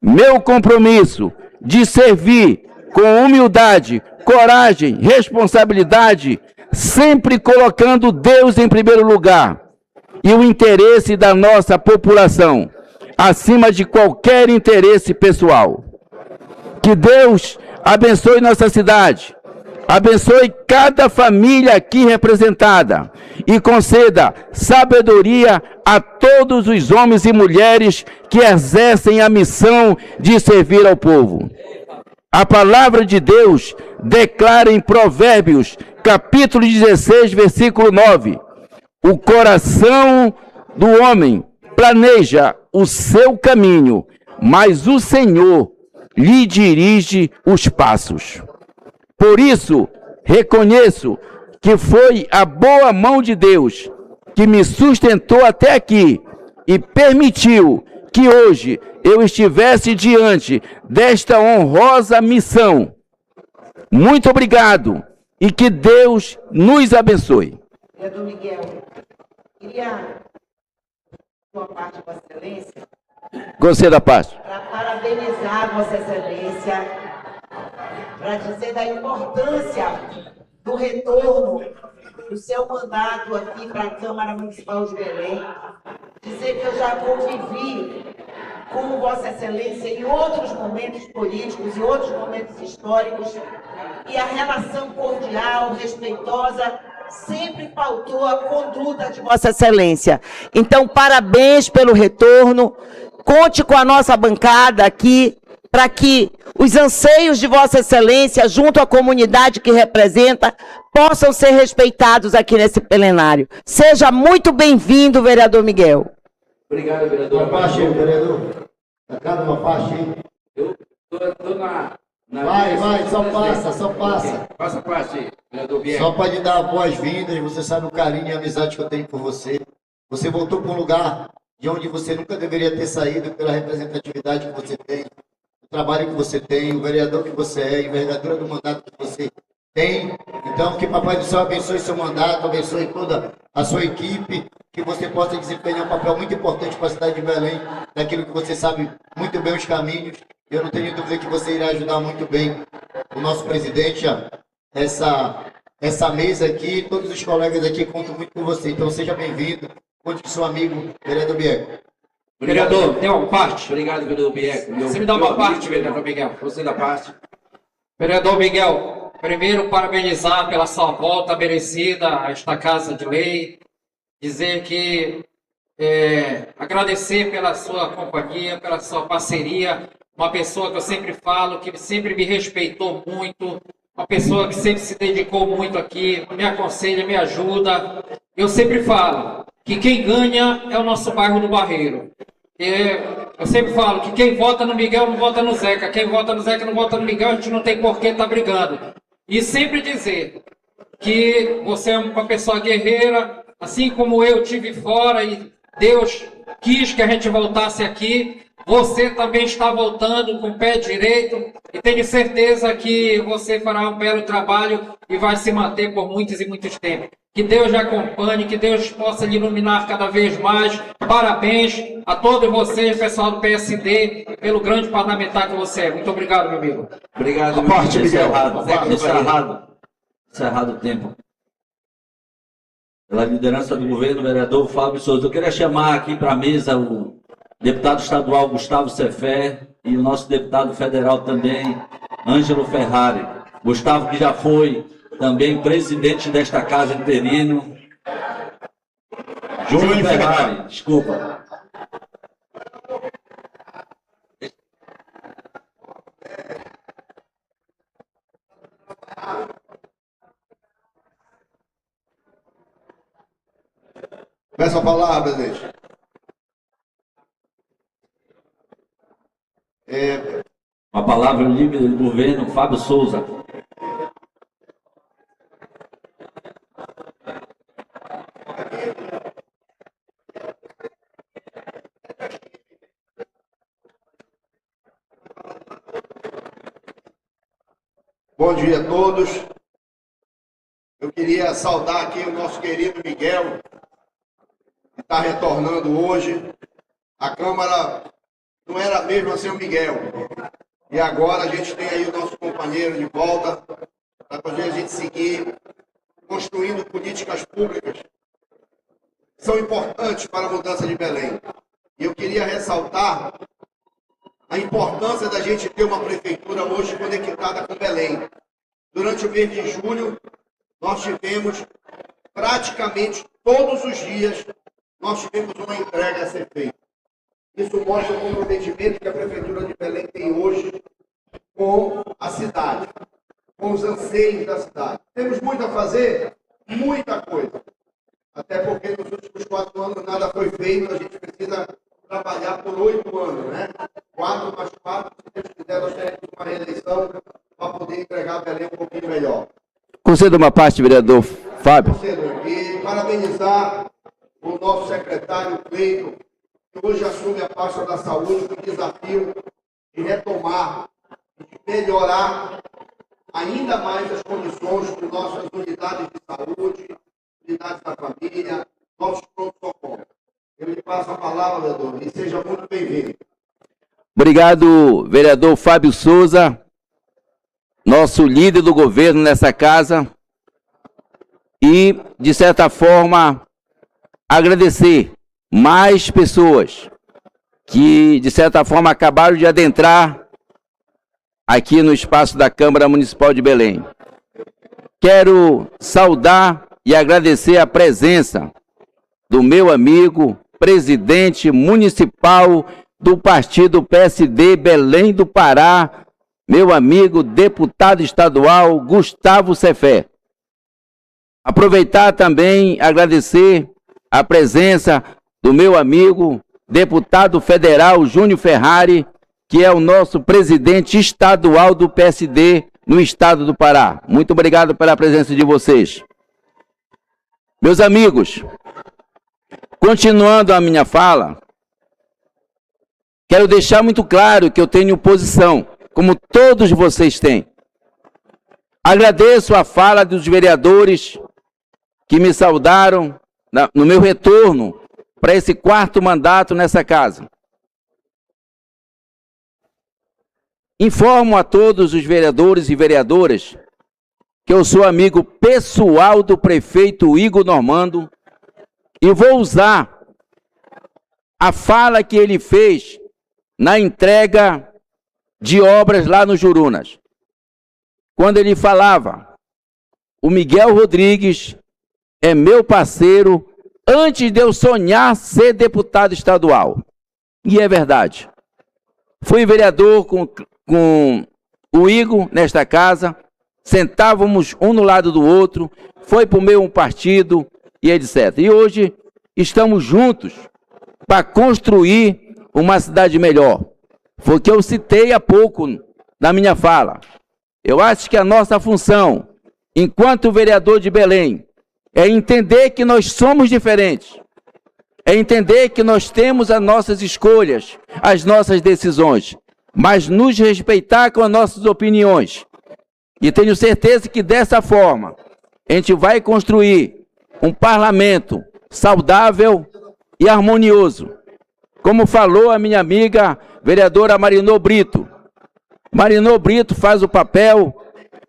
meu compromisso de servir com humildade, coragem, responsabilidade, sempre colocando Deus em primeiro lugar e o interesse da nossa população acima de qualquer interesse pessoal. Que Deus abençoe nossa cidade, abençoe cada família aqui representada e conceda sabedoria a todos os homens e mulheres que exercem a missão de servir ao povo. A palavra de Deus declara em Provérbios, capítulo 16, versículo 9: o coração do homem planeja o seu caminho, mas o Senhor lhe dirige os passos. Por isso, reconheço que foi a boa mão de Deus que me sustentou até aqui e permitiu que hoje eu estivesse diante desta honrosa missão. Muito obrigado e que Deus nos abençoe. Vereador Miguel, queria sua parte, Vossa Excelência, Gostei da parte. para parabenizar Vossa Excelência, para dizer da importância do retorno do seu mandato aqui para a Câmara Municipal de Belém, dizer que eu já convivi com Vossa Excelência em outros momentos políticos e outros momentos históricos, e a relação cordial, respeitosa, sempre pautou a conduta de Vossa Excelência. Então, parabéns pelo retorno, conte com a nossa bancada aqui, para que os anseios de Vossa Excelência, junto à comunidade que representa, possam ser respeitados aqui nesse plenário. Seja muito bem-vindo, vereador Miguel. Obrigado, vereador. Uma parte, vereador. Cada uma parte. Eu estou na Vai, só passa. Passa a parte, vereador Bier. Só para lhe dar boas-vindas, você sabe o carinho e a amizade que eu tenho por você. Você voltou para um lugar de onde você nunca deveria ter saído pela representatividade que você tem, o trabalho que você tem, o vereador que você é, a envergadura do mandato que você tem. Então, que Papai do Céu abençoe seu mandato, abençoe toda a sua equipe, que você possa desempenhar um papel muito importante para a cidade de Belém, daquilo que você sabe muito bem os caminhos. Eu não tenho dúvida que você irá ajudar muito bem o nosso presidente, essa mesa aqui, todos os colegas aqui contam muito com você. Então, seja bem-vindo. Conte com seu amigo, vereador Bieco. Vereador, tem uma parte. Obrigado, vereador Bieco. Você me dá uma parte, vereador Miguel. Você da parte. Vereador Miguel, primeiro parabenizar pela sua volta merecida a esta Casa de Lei. Dizer que agradecer pela sua companhia, pela sua parceria. Uma pessoa que eu sempre falo, que sempre me respeitou muito, uma pessoa que sempre se dedicou muito aqui, me aconselha, me ajuda. Eu sempre falo que quem ganha é o nosso bairro do Barreiro. Eu sempre falo que quem vota no Miguel não vota no Zeca, quem vota no Zeca não vota no Miguel, a gente não tem por que estar brigando. E sempre dizer que você é uma pessoa guerreira, assim como eu tive fora e Deus quis que a gente voltasse aqui. Você também está voltando com o pé direito e tenho certeza que você fará um belo trabalho e vai se manter por muitos e muitos tempos. Que Deus lhe acompanhe, que Deus possa lhe iluminar cada vez mais. Parabéns a todos vocês, pessoal do PSD, pelo grande parlamentar que você é. Muito obrigado, meu amigo. Obrigado, Parte, Miguel. Encerrado o tempo. Pela liderança do governo, vereador Fábio Souza. Eu queria chamar aqui para a mesa o deputado estadual Gustavo Cefé e o nosso deputado federal também, Ângelo Ferrari. Gustavo, que já foi também presidente desta casa interino. Júnior Ferrari, desculpa. Peço a palavra, presidente. A palavra o líder do governo, Fábio Souza. Bom dia a todos. Eu queria saudar aqui o nosso querido Miguel, que está retornando hoje. A Câmara não era a mesma sem o Miguel. E agora a gente tem aí o nosso companheiro de volta para fazer a gente seguir construindo políticas públicas que são importantes para a mudança de Belém. E eu queria ressaltar a importância da gente ter uma prefeitura hoje conectada com Belém. Durante o mês de julho, nós tivemos praticamente todos os dias, nós tivemos uma entrega a ser feita. Isso mostra o comprometimento que a Prefeitura de Belém tem hoje com a cidade, com os anseios da cidade. Temos muito a fazer? Muita coisa. Até porque nos últimos 4 anos nada foi feito, a gente precisa trabalhar por 8 anos, né? 4 mais 4, se Deus quiser, nós teremos uma reeleição para poder entregar a Belém um pouquinho melhor. Conceda uma parte, vereador Fábio. E parabenizar o nosso secretário Cleiton, que hoje assume a pasta da saúde, com o desafio de retomar, de melhorar ainda mais as condições de nossas unidades de saúde, unidades da família, nossos pronto-socorro. Eu lhe passo a palavra, vereador, e seja muito bem-vindo. Obrigado, vereador Fábio Souza, nosso líder do governo nessa casa. E, de certa forma, agradecer mais pessoas que, de certa forma, acabaram de adentrar aqui no espaço da Câmara Municipal de Belém. Quero saudar e agradecer a presença do meu amigo, presidente municipal do partido PSD Belém do Pará, meu amigo deputado estadual Gustavo Cefé. Aproveitar também, agradecer a presença do meu amigo deputado federal Júnior Ferrari, que é o nosso presidente estadual do PSD no estado do Pará. Muito obrigado pela presença de vocês. Meus amigos, continuando a minha fala, quero deixar muito claro que eu tenho posição, como todos vocês têm. Agradeço a fala dos vereadores que me saudaram no meu retorno para esse 4º mandato nessa casa. Informo a todos os vereadores e vereadoras que eu sou amigo pessoal do prefeito Igor Normando e vou usar a fala que ele fez na entrega de obras lá no Jurunas. Quando ele falava, o Miguel Rodrigues é meu parceiro antes de eu sonhar ser deputado estadual. E é verdade. Fui vereador com o Igor nesta casa, sentávamos um no lado do outro, foi para o meu partido e etc. E hoje estamos juntos para construir uma cidade melhor. Foi o que eu citei há pouco na minha fala. Eu acho que a nossa função, enquanto vereador de Belém, é entender que nós somos diferentes, é entender que nós temos as nossas escolhas, as nossas decisões, mas nos respeitar com as nossas opiniões. E tenho certeza que dessa forma a gente vai construir um parlamento saudável e harmonioso. Como falou a minha amiga vereadora Marinô Brito. Marinô Brito faz o papel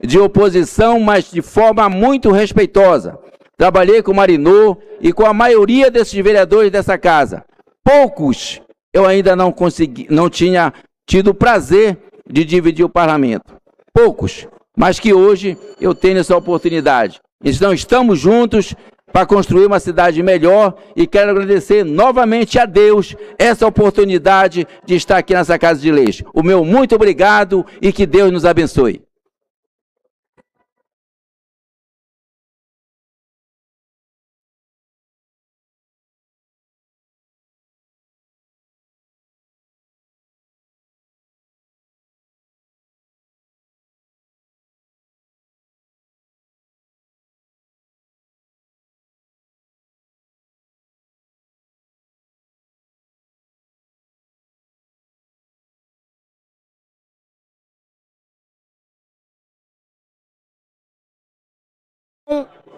de oposição, mas de forma muito respeitosa. Trabalhei com Marinô e com a maioria desses vereadores dessa casa. Poucos eu ainda não tinha tido o prazer de dividir o parlamento. Poucos, mas que hoje eu tenho essa oportunidade. Então estamos juntos para construir uma cidade melhor e quero agradecer novamente a Deus essa oportunidade de estar aqui nessa Casa de Leis. O meu muito obrigado e que Deus nos abençoe.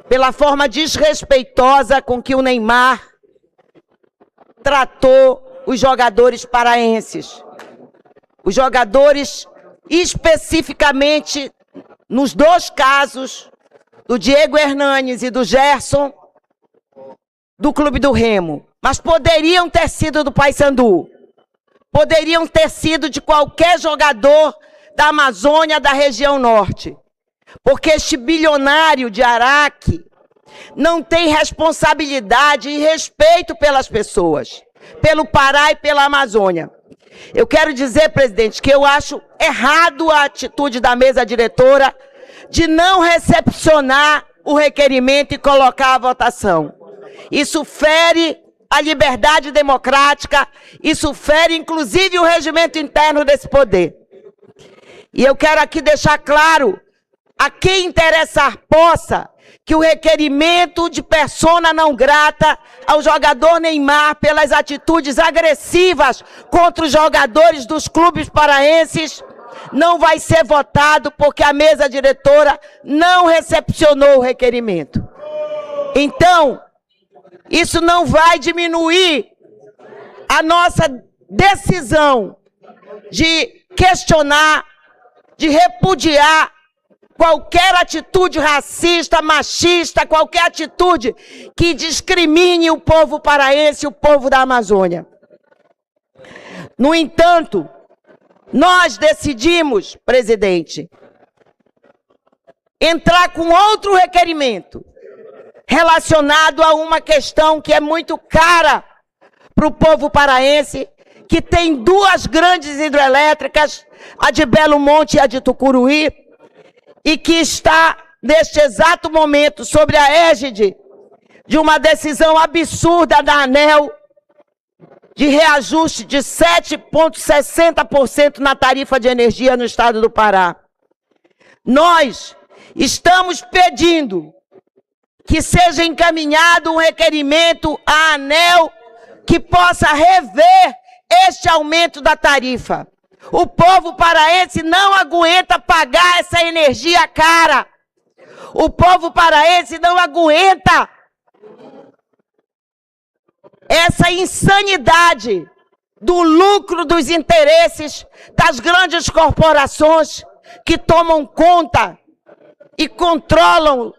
Pela forma desrespeitosa com que o Neymar tratou os jogadores paraenses. Os jogadores, especificamente nos dois casos, do Diego Hernanes e do Gerson, do Clube do Remo. Mas poderiam ter sido do Paysandu. Poderiam ter sido de qualquer jogador da Amazônia, da região norte. Porque este bilionário de Araque não tem responsabilidade e respeito pelas pessoas, pelo Pará e pela Amazônia. Eu quero dizer, presidente, que eu acho errado a atitude da mesa diretora de não recepcionar o requerimento e colocar a votação. Isso fere a liberdade democrática, isso fere inclusive o regimento interno desse poder. E eu quero aqui deixar claro a quem interessar possa que o requerimento de persona não grata ao jogador Neymar pelas atitudes agressivas contra os jogadores dos clubes paraenses não vai ser votado porque a mesa diretora não recepcionou o requerimento. Então, isso não vai diminuir a nossa decisão de questionar, de repudiar qualquer atitude racista, machista, qualquer atitude que discrimine o povo paraense e o povo da Amazônia. No entanto, nós decidimos, presidente, entrar com outro requerimento relacionado a uma questão que é muito cara para o povo paraense, que tem duas grandes hidrelétricas, a de Belo Monte e a de Tucuruí, e que está, neste exato momento, sobre a égide de uma decisão absurda da ANEEL de reajuste de 7,60% na tarifa de energia no estado do Pará. Nós estamos pedindo que seja encaminhado um requerimento à ANEEL que possa rever este aumento da tarifa. O povo paraense não aguenta pagar essa energia cara. O povo paraense não aguenta essa insanidade do lucro dos interesses das grandes corporações que tomam conta e controlam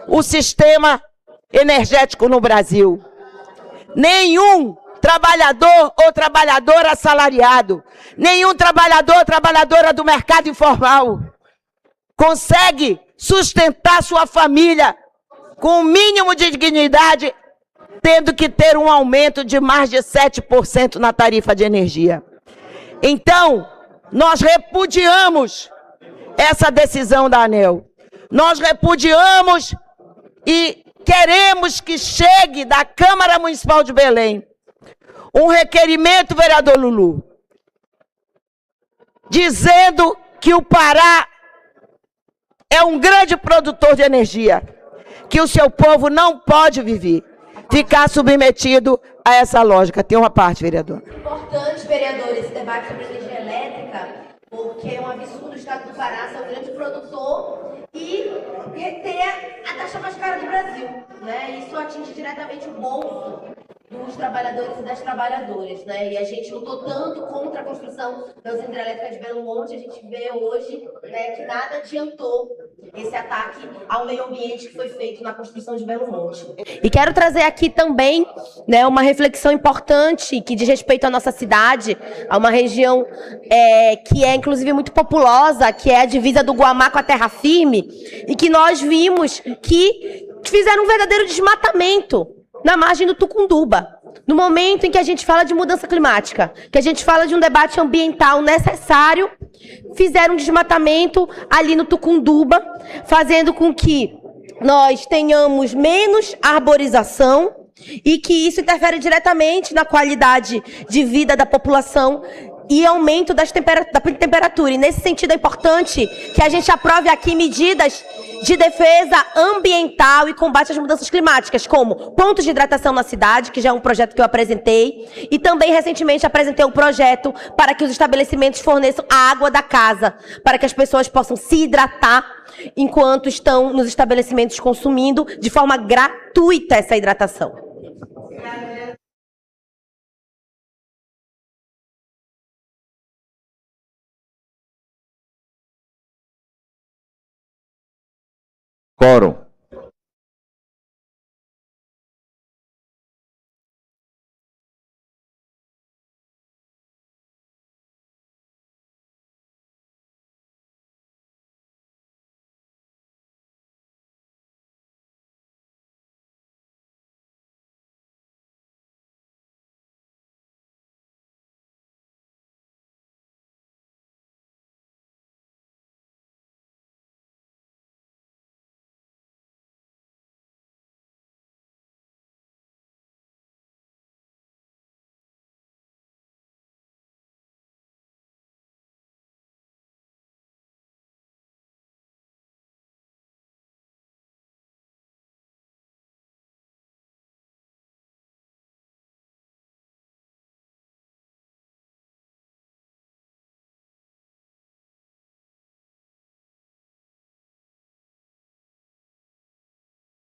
o sistema energético no Brasil. Nenhum trabalhador ou trabalhadora assalariado, nenhum trabalhador ou trabalhadora do mercado informal consegue sustentar sua família com o mínimo de dignidade, tendo que ter um aumento de mais de 7% na tarifa de energia. Então, nós repudiamos essa decisão da ANEEL. Nós repudiamos e queremos que chegue da Câmara Municipal de Belém um requerimento, vereador Lulu, dizendo que o Pará é um grande produtor de energia, que o seu povo não pode viver ficar submetido a essa lógica. Tem uma parte, vereador. Importante, vereador, esse debate sobre energia elétrica, porque é um absurdo o estado do Pará ser um grande produtor e ter a taxa mais cara do Brasil, né? Isso atinge diretamente o bolso dos trabalhadores e das trabalhadoras, né? E a gente lutou tanto contra a construção da usina hidrelétrica de Belo Monte, a gente vê hoje, né, que nada adiantou esse ataque ao meio ambiente que foi feito na construção de Belo Monte. E quero trazer aqui também, né, uma reflexão importante que diz respeito à nossa cidade, a uma região que é inclusive muito populosa, que é a divisa do Guamá com a Terra Firme, e que nós vimos que fizeram um verdadeiro desmatamento na margem do Tucunduba. No momento em que a gente fala de mudança climática, que a gente fala de um debate ambiental necessário, fizeram um desmatamento ali no Tucunduba, fazendo com que nós tenhamos menos arborização e que isso interfere diretamente na qualidade de vida da população e aumento da temperatura. E nesse sentido é importante que a gente aprove aqui medidas de defesa ambiental e combate às mudanças climáticas, como pontos de hidratação na cidade, que já é um projeto que eu apresentei, e também recentemente apresentei um projeto para que os estabelecimentos forneçam a água da casa, para que as pessoas possam se hidratar enquanto estão nos estabelecimentos consumindo de forma gratuita essa hidratação. Quórum.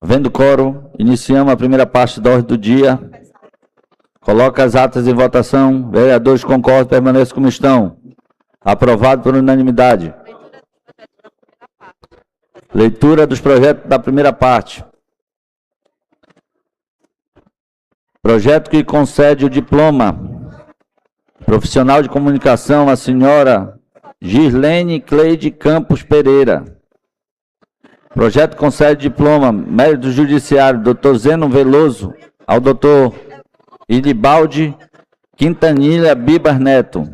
Havendo quórum, iniciamos a primeira parte da ordem do dia. Coloca as atas em votação. Vereadores concordam, permaneçam como estão. Aprovado por unanimidade. Leitura dos projetos da primeira parte. Projeto que concede o diploma profissional de comunicação à senhora Gislene Cleide Campos Pereira. Projeto concede diploma mérito judiciário Dr. Zeno Veloso ao Dr. Ilibaldi Quintanilha Bibas Neto.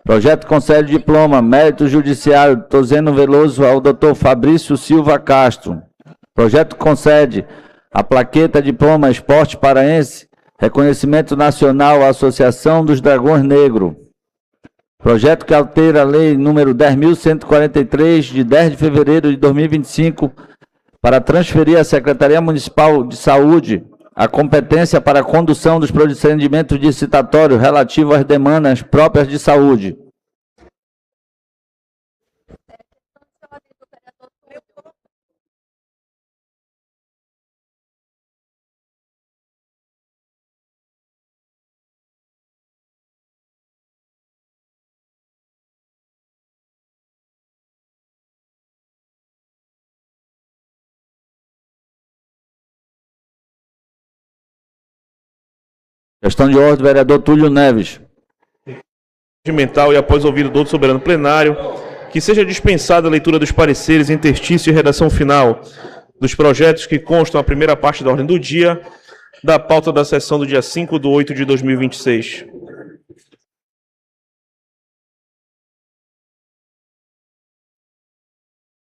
Projeto concede diploma mérito judiciário Dr. Zeno Veloso ao Dr. Fabrício Silva Castro. Projeto concede a plaqueta diploma esporte paraense reconhecimento nacional à Associação dos Dragões Negros. Projeto que altera a lei número 10.143, de 10 de fevereiro de 2025, para transferir à Secretaria Municipal de Saúde a competência para a condução dos procedimentos licitatórios relativos às demandas próprias de saúde. Questão de ordem, vereador Túlio Neves. Regimental e após ouvido do soberano plenário, que seja dispensada a leitura dos pareceres, interstício e redação final dos projetos que constam a primeira parte da ordem do dia, da pauta da sessão do dia 5/8 de 2026.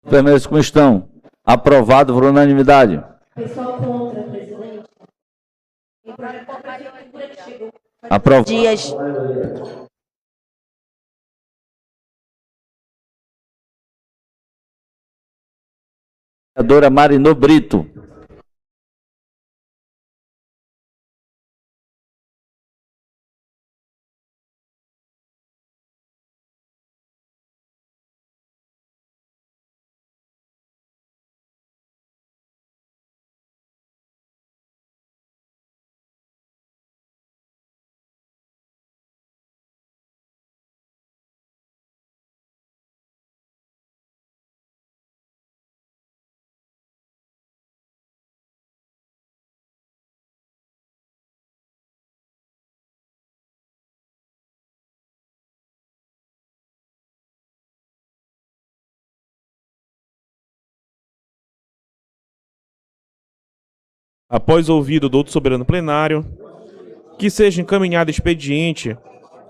Permaneçam como estão. Aprovado por unanimidade. Pessoal contra, presidente. Aprovado. Dias. Vereadora Marinô Brito. após ouvido do outro soberano plenário, que seja encaminhado expediente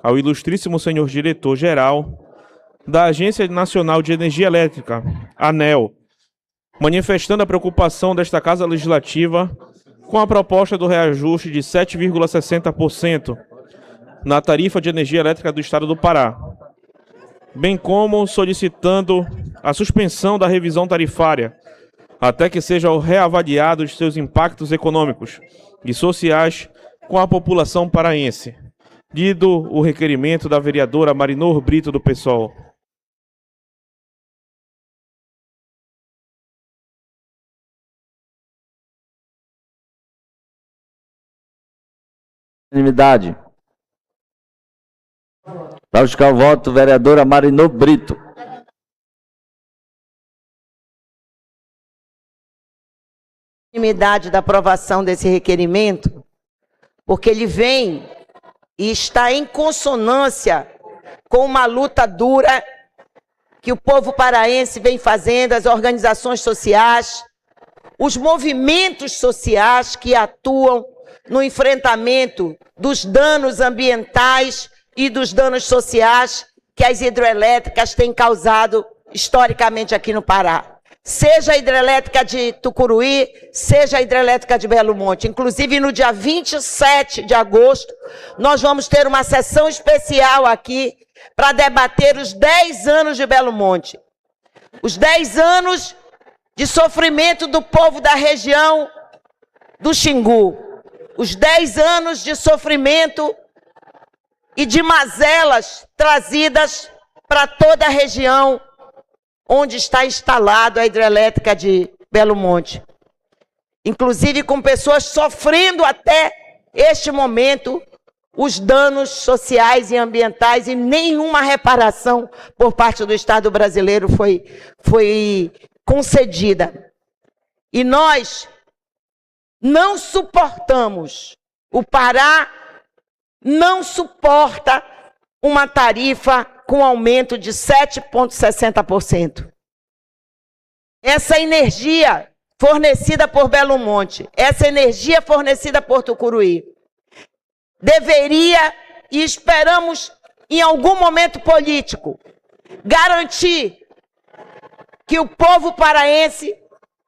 ao ilustríssimo senhor diretor-geral da Agência Nacional de Energia Elétrica, ANEEL, manifestando a preocupação desta Casa Legislativa com a proposta do reajuste de 7,60% na tarifa de energia elétrica do Estado do Pará, bem como solicitando a suspensão da revisão tarifária, até que sejam reavaliados seus impactos econômicos e sociais com a população paraense, lido o requerimento da vereadora Marinor Brito, do PSOL. Unanimidade. Para buscar o voto, vereadora Marinor Brito. Unanimidade da aprovação desse requerimento, porque ele vem e está em consonância com uma luta dura que o povo paraense vem fazendo, as organizações sociais, os movimentos sociais que atuam no enfrentamento dos danos ambientais e dos danos sociais que as hidrelétricas têm causado historicamente aqui no Pará. Seja a hidrelétrica de Tucuruí, seja a hidrelétrica de Belo Monte. Inclusive, no dia 27 de agosto, nós vamos ter uma sessão especial aqui para debater os 10 anos de Belo Monte. Os 10 anos de sofrimento do povo da região do Xingu. Os 10 anos de sofrimento e de mazelas trazidas para toda a região onde está instalado a hidrelétrica de Belo Monte. Inclusive com pessoas sofrendo até este momento os danos sociais e ambientais, e nenhuma reparação por parte do Estado brasileiro foi concedida. E nós não suportamos, o Pará não suporta uma tarifa com aumento de 7,60%. Essa energia fornecida por Belo Monte, essa energia fornecida por Tucuruí, deveria, e esperamos em algum momento político, garantir que o povo paraense,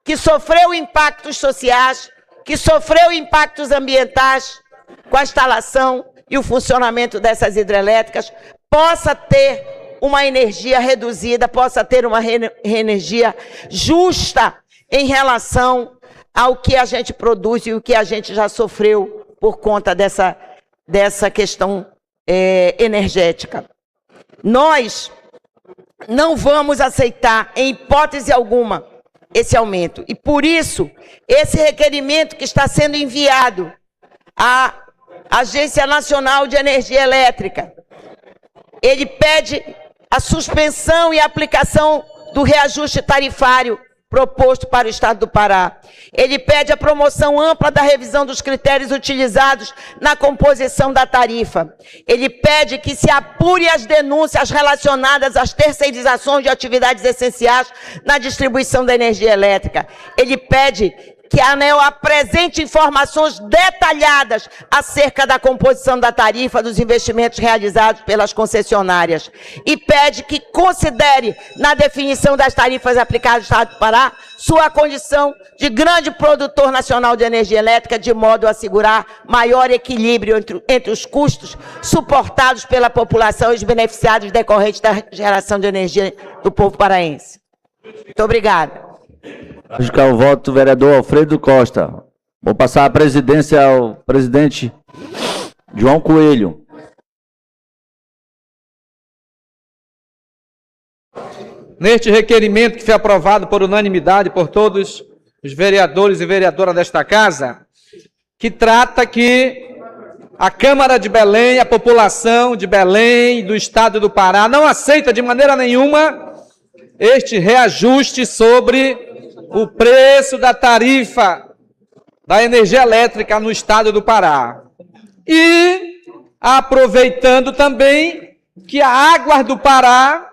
que sofreu impactos sociais, que sofreu impactos ambientais com a instalação e o funcionamento dessas hidrelétricas, possa ter uma energia reduzida, possa ter uma energia justa em relação ao que a gente produz e o que a gente já sofreu por conta dessa questão energética. Nós não vamos aceitar, em hipótese alguma, esse aumento. E, por isso, esse requerimento que está sendo enviado à Agência Nacional de Energia Elétrica, ele pede a suspensão e aplicação do reajuste tarifário proposto para o Estado do Pará. Ele pede a promoção ampla da revisão dos critérios utilizados na composição da tarifa. Ele pede que se apure as denúncias relacionadas às terceirizações de atividades essenciais na distribuição da energia elétrica. Ele pede que a ANEEL apresente informações detalhadas acerca da composição da tarifa, dos investimentos realizados pelas concessionárias. E pede que considere, na definição das tarifas aplicadas ao Estado do Pará, sua condição de grande produtor nacional de energia elétrica, de modo a assegurar maior equilíbrio entre os custos suportados pela população e os beneficiados decorrentes da geração de energia do povo paraense. Muito obrigada. Para buscar o voto, vereador Alfredo Costa. Vou passar a presidência ao presidente João Coelho. Neste requerimento que foi aprovado por unanimidade por todos os vereadores e vereadoras desta casa, que trata que a Câmara de Belém, a população de Belém, do Estado do Pará, não aceita de maneira nenhuma este reajuste sobre o preço da tarifa da energia elétrica no Estado do Pará. E aproveitando também que a Águas do Pará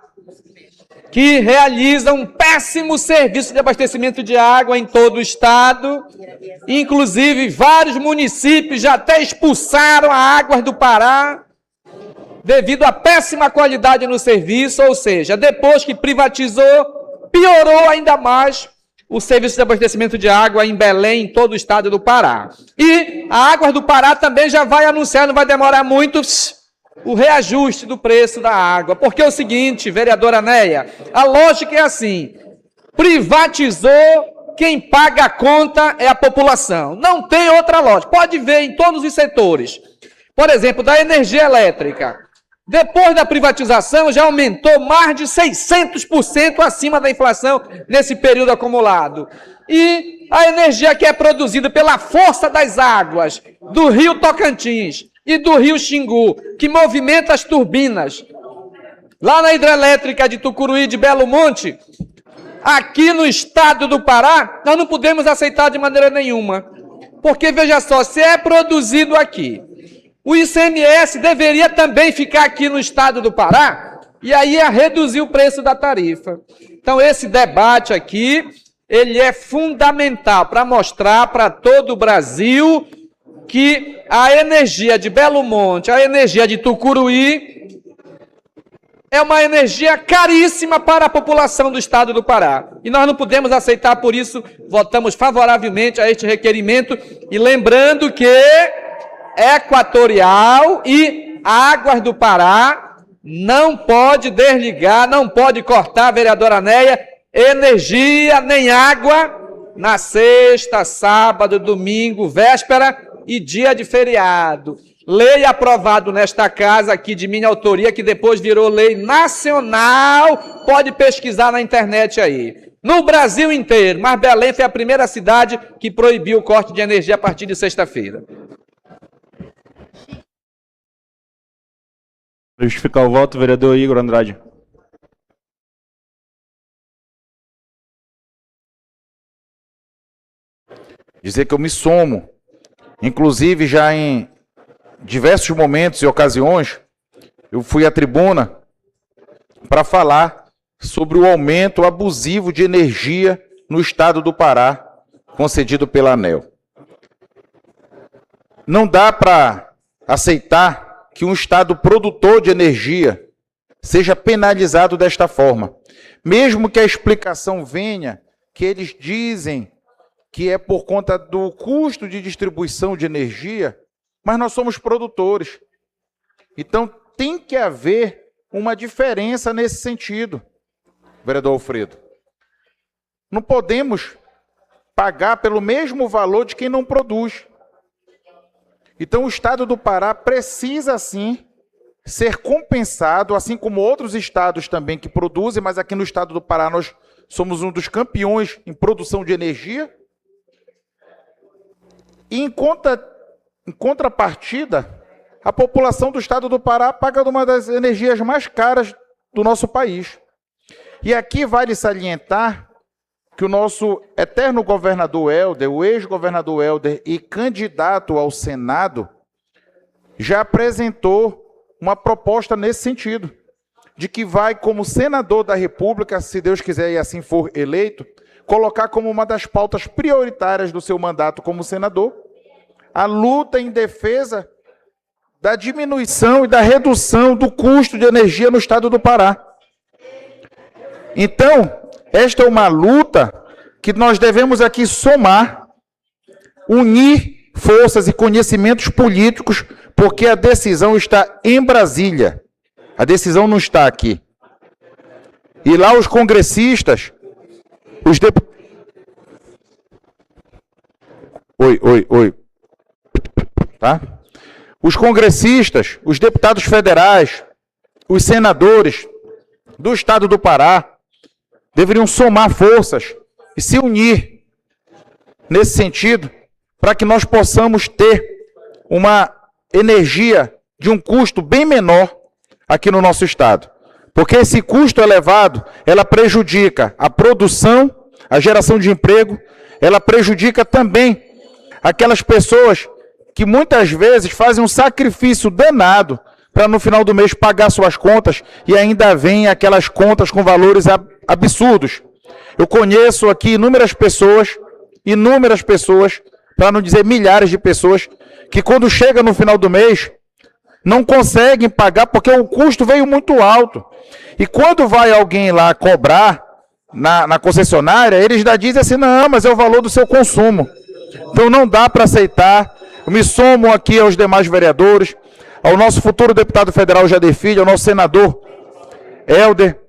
que realiza um péssimo serviço de abastecimento de água em todo o estado. Inclusive, vários municípios já até expulsaram a Águas do Pará devido à péssima qualidade no serviço, ou seja, depois que privatizou, piorou ainda mais o serviço de abastecimento de água em Belém, em todo o estado do Pará. E a Águas do Pará também já vai anunciar, não vai demorar muito, o reajuste do preço da água. Porque é o seguinte, vereadora Neia, a lógica é assim: privatizou, quem paga a conta é a população. Não tem outra lógica. Pode ver em todos os setores. Por exemplo, da energia elétrica. Depois da privatização, já aumentou mais de 600% acima da inflação nesse período acumulado. E a energia que é produzida pela força das águas do Rio Tocantins e do Rio Xingu, que movimenta as turbinas, lá na hidrelétrica de Tucuruí de Belo Monte, aqui no estado do Pará, nós não podemos aceitar de maneira nenhuma. Porque, veja só, se é produzido aqui, o ICMS deveria também ficar aqui no estado do Pará, e aí ia reduzir o preço da tarifa. Então, esse debate aqui, ele é fundamental para mostrar para todo o Brasil que a energia de Belo Monte, a energia de Tucuruí, é uma energia caríssima para a população do estado do Pará. E nós não podemos aceitar, por isso, votamos favoravelmente a este requerimento, e lembrando que Equatorial e Águas do Pará não pode desligar, não pode cortar, vereadora Neia, energia nem água na sexta, sábado, domingo, véspera e dia de feriado. Lei aprovada nesta casa aqui de minha autoria, que depois virou lei nacional, pode pesquisar na internet aí. No Brasil inteiro, mas Belém foi a primeira cidade que proibiu o corte de energia a partir de sexta-feira. Justificar o voto, vereador Igor Andrade. Dizer que eu me somo, inclusive já em diversos momentos e ocasiões, eu fui à tribuna para falar sobre o aumento abusivo de energia no estado do Pará, concedido pela ANEEL. Não dá para aceitar que um estado produtor de energia seja penalizado desta forma. Mesmo que a explicação venha que eles dizem que é por conta do custo de distribuição de energia, mas nós somos produtores. Então, tem que haver uma diferença nesse sentido, vereador Alfredo. Não podemos pagar pelo mesmo valor de quem não produz. Então, o estado do Pará precisa, sim, ser compensado, assim como outros estados também que produzem, mas aqui no estado do Pará nós somos um dos campeões em produção de energia. E em contrapartida, a população do estado do Pará paga uma das energias mais caras do nosso país. E aqui vale salientar que o nosso eterno governador Helder, o ex-governador Helder e candidato ao Senado, já apresentou uma proposta nesse sentido, de que vai, como senador da República, se Deus quiser e assim for eleito, colocar como uma das pautas prioritárias do seu mandato como senador a luta em defesa da diminuição e da redução do custo de energia no estado do Pará. Então, esta é uma luta que nós devemos aqui somar, unir forças e conhecimentos políticos, porque a decisão está em Brasília. A decisão não está aqui. E lá os congressistas, os deputados... Oi. Tá? Os congressistas, os deputados federais, os senadores do estado do Pará deveriam somar forças e se unir nesse sentido para que nós possamos ter uma energia de um custo bem menor aqui no nosso estado. Porque esse custo elevado, ela prejudica a produção, a geração de emprego, ela prejudica também aquelas pessoas que muitas vezes fazem um sacrifício danado para no final do mês pagar suas contas e ainda vem aquelas contas com valores absurdos. Eu conheço aqui inúmeras pessoas, para não dizer milhares de pessoas, que quando chega no final do mês, não conseguem pagar porque o custo veio muito alto. E quando vai alguém lá cobrar na concessionária, eles já dizem assim, não, mas é o valor do seu consumo. Então não dá para aceitar. Eu me somo aqui aos demais vereadores, ao nosso futuro deputado federal Jader Filho, ao nosso senador Helder,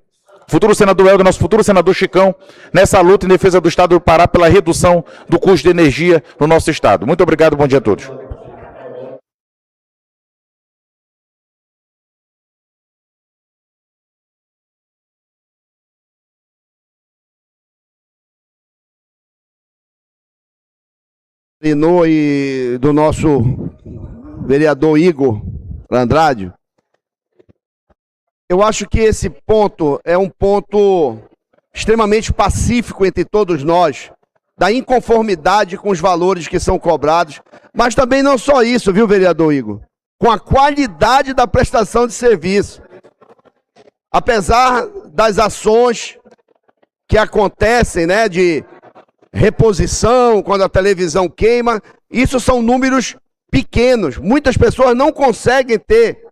futuro senador Helder, nosso futuro senador Chicão, nessa luta em defesa do Estado do Pará pela redução do custo de energia no nosso Estado. Muito obrigado, bom dia a todos. E do nosso vereador Igor Andrade, eu acho que esse ponto é um ponto extremamente pacífico entre todos nós, da inconformidade com os valores que são cobrados, mas também não só isso, viu, vereador Igor? Com a qualidade da prestação de serviço. Apesar das ações que acontecem, né, de reposição, quando a televisão queima, isso são números pequenos. Muitas pessoas não conseguem ter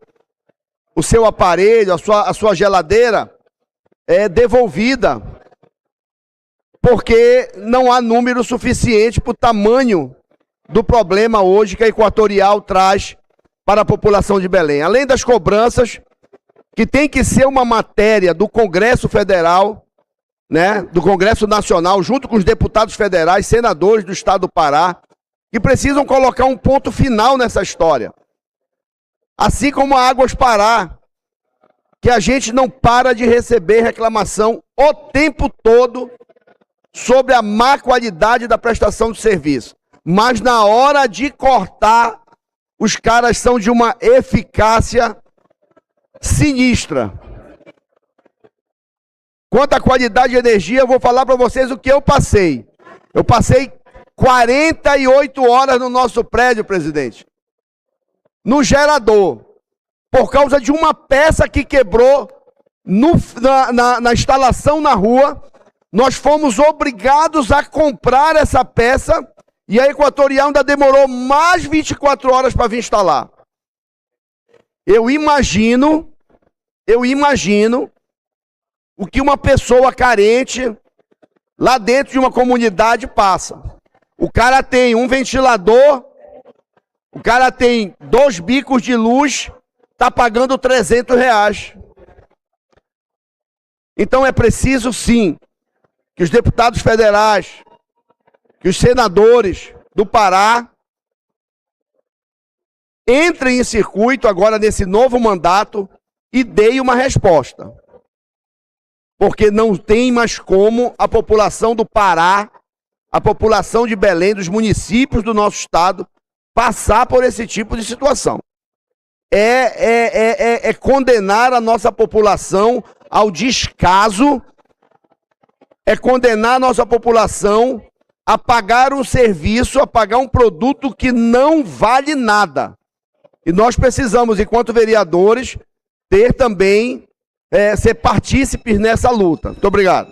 o seu aparelho, a sua geladeira devolvida, porque não há número suficiente para o tamanho do problema hoje que a Equatorial traz para a população de Belém. Além das cobranças, que tem que ser uma matéria do Congresso Federal, né, do Congresso Nacional, junto com os deputados federais, senadores do Estado do Pará, que precisam colocar um ponto final nessa história. Assim como a Águas Pará, que a gente não para de receber reclamação o tempo todo sobre a má qualidade da prestação de serviço. Mas na hora de cortar, os caras são de uma eficácia sinistra. Quanto à qualidade de energia, eu vou falar para vocês o que eu passei. Eu passei 48 horas no nosso prédio, presidente, no gerador, por causa de uma peça que quebrou na instalação na rua. Nós fomos obrigados a comprar essa peça e a Equatorial ainda demorou mais 24 horas para vir instalar. Eu imagino o que uma pessoa carente lá dentro de uma comunidade passa. O cara tem um ventilador, o cara tem 2 bicos de luz, está pagando R$300. Então é preciso sim que os deputados federais, que os senadores do Pará entrem em circuito agora nesse novo mandato e deem uma resposta. Porque não tem mais como a população do Pará, a população de Belém, dos municípios do nosso estado, passar por esse tipo de situação. É condenar a nossa população ao descaso, é condenar a nossa população a pagar um serviço, a pagar um produto que não vale nada. E nós precisamos, enquanto vereadores, ter também ser partícipes nessa luta. Muito obrigado.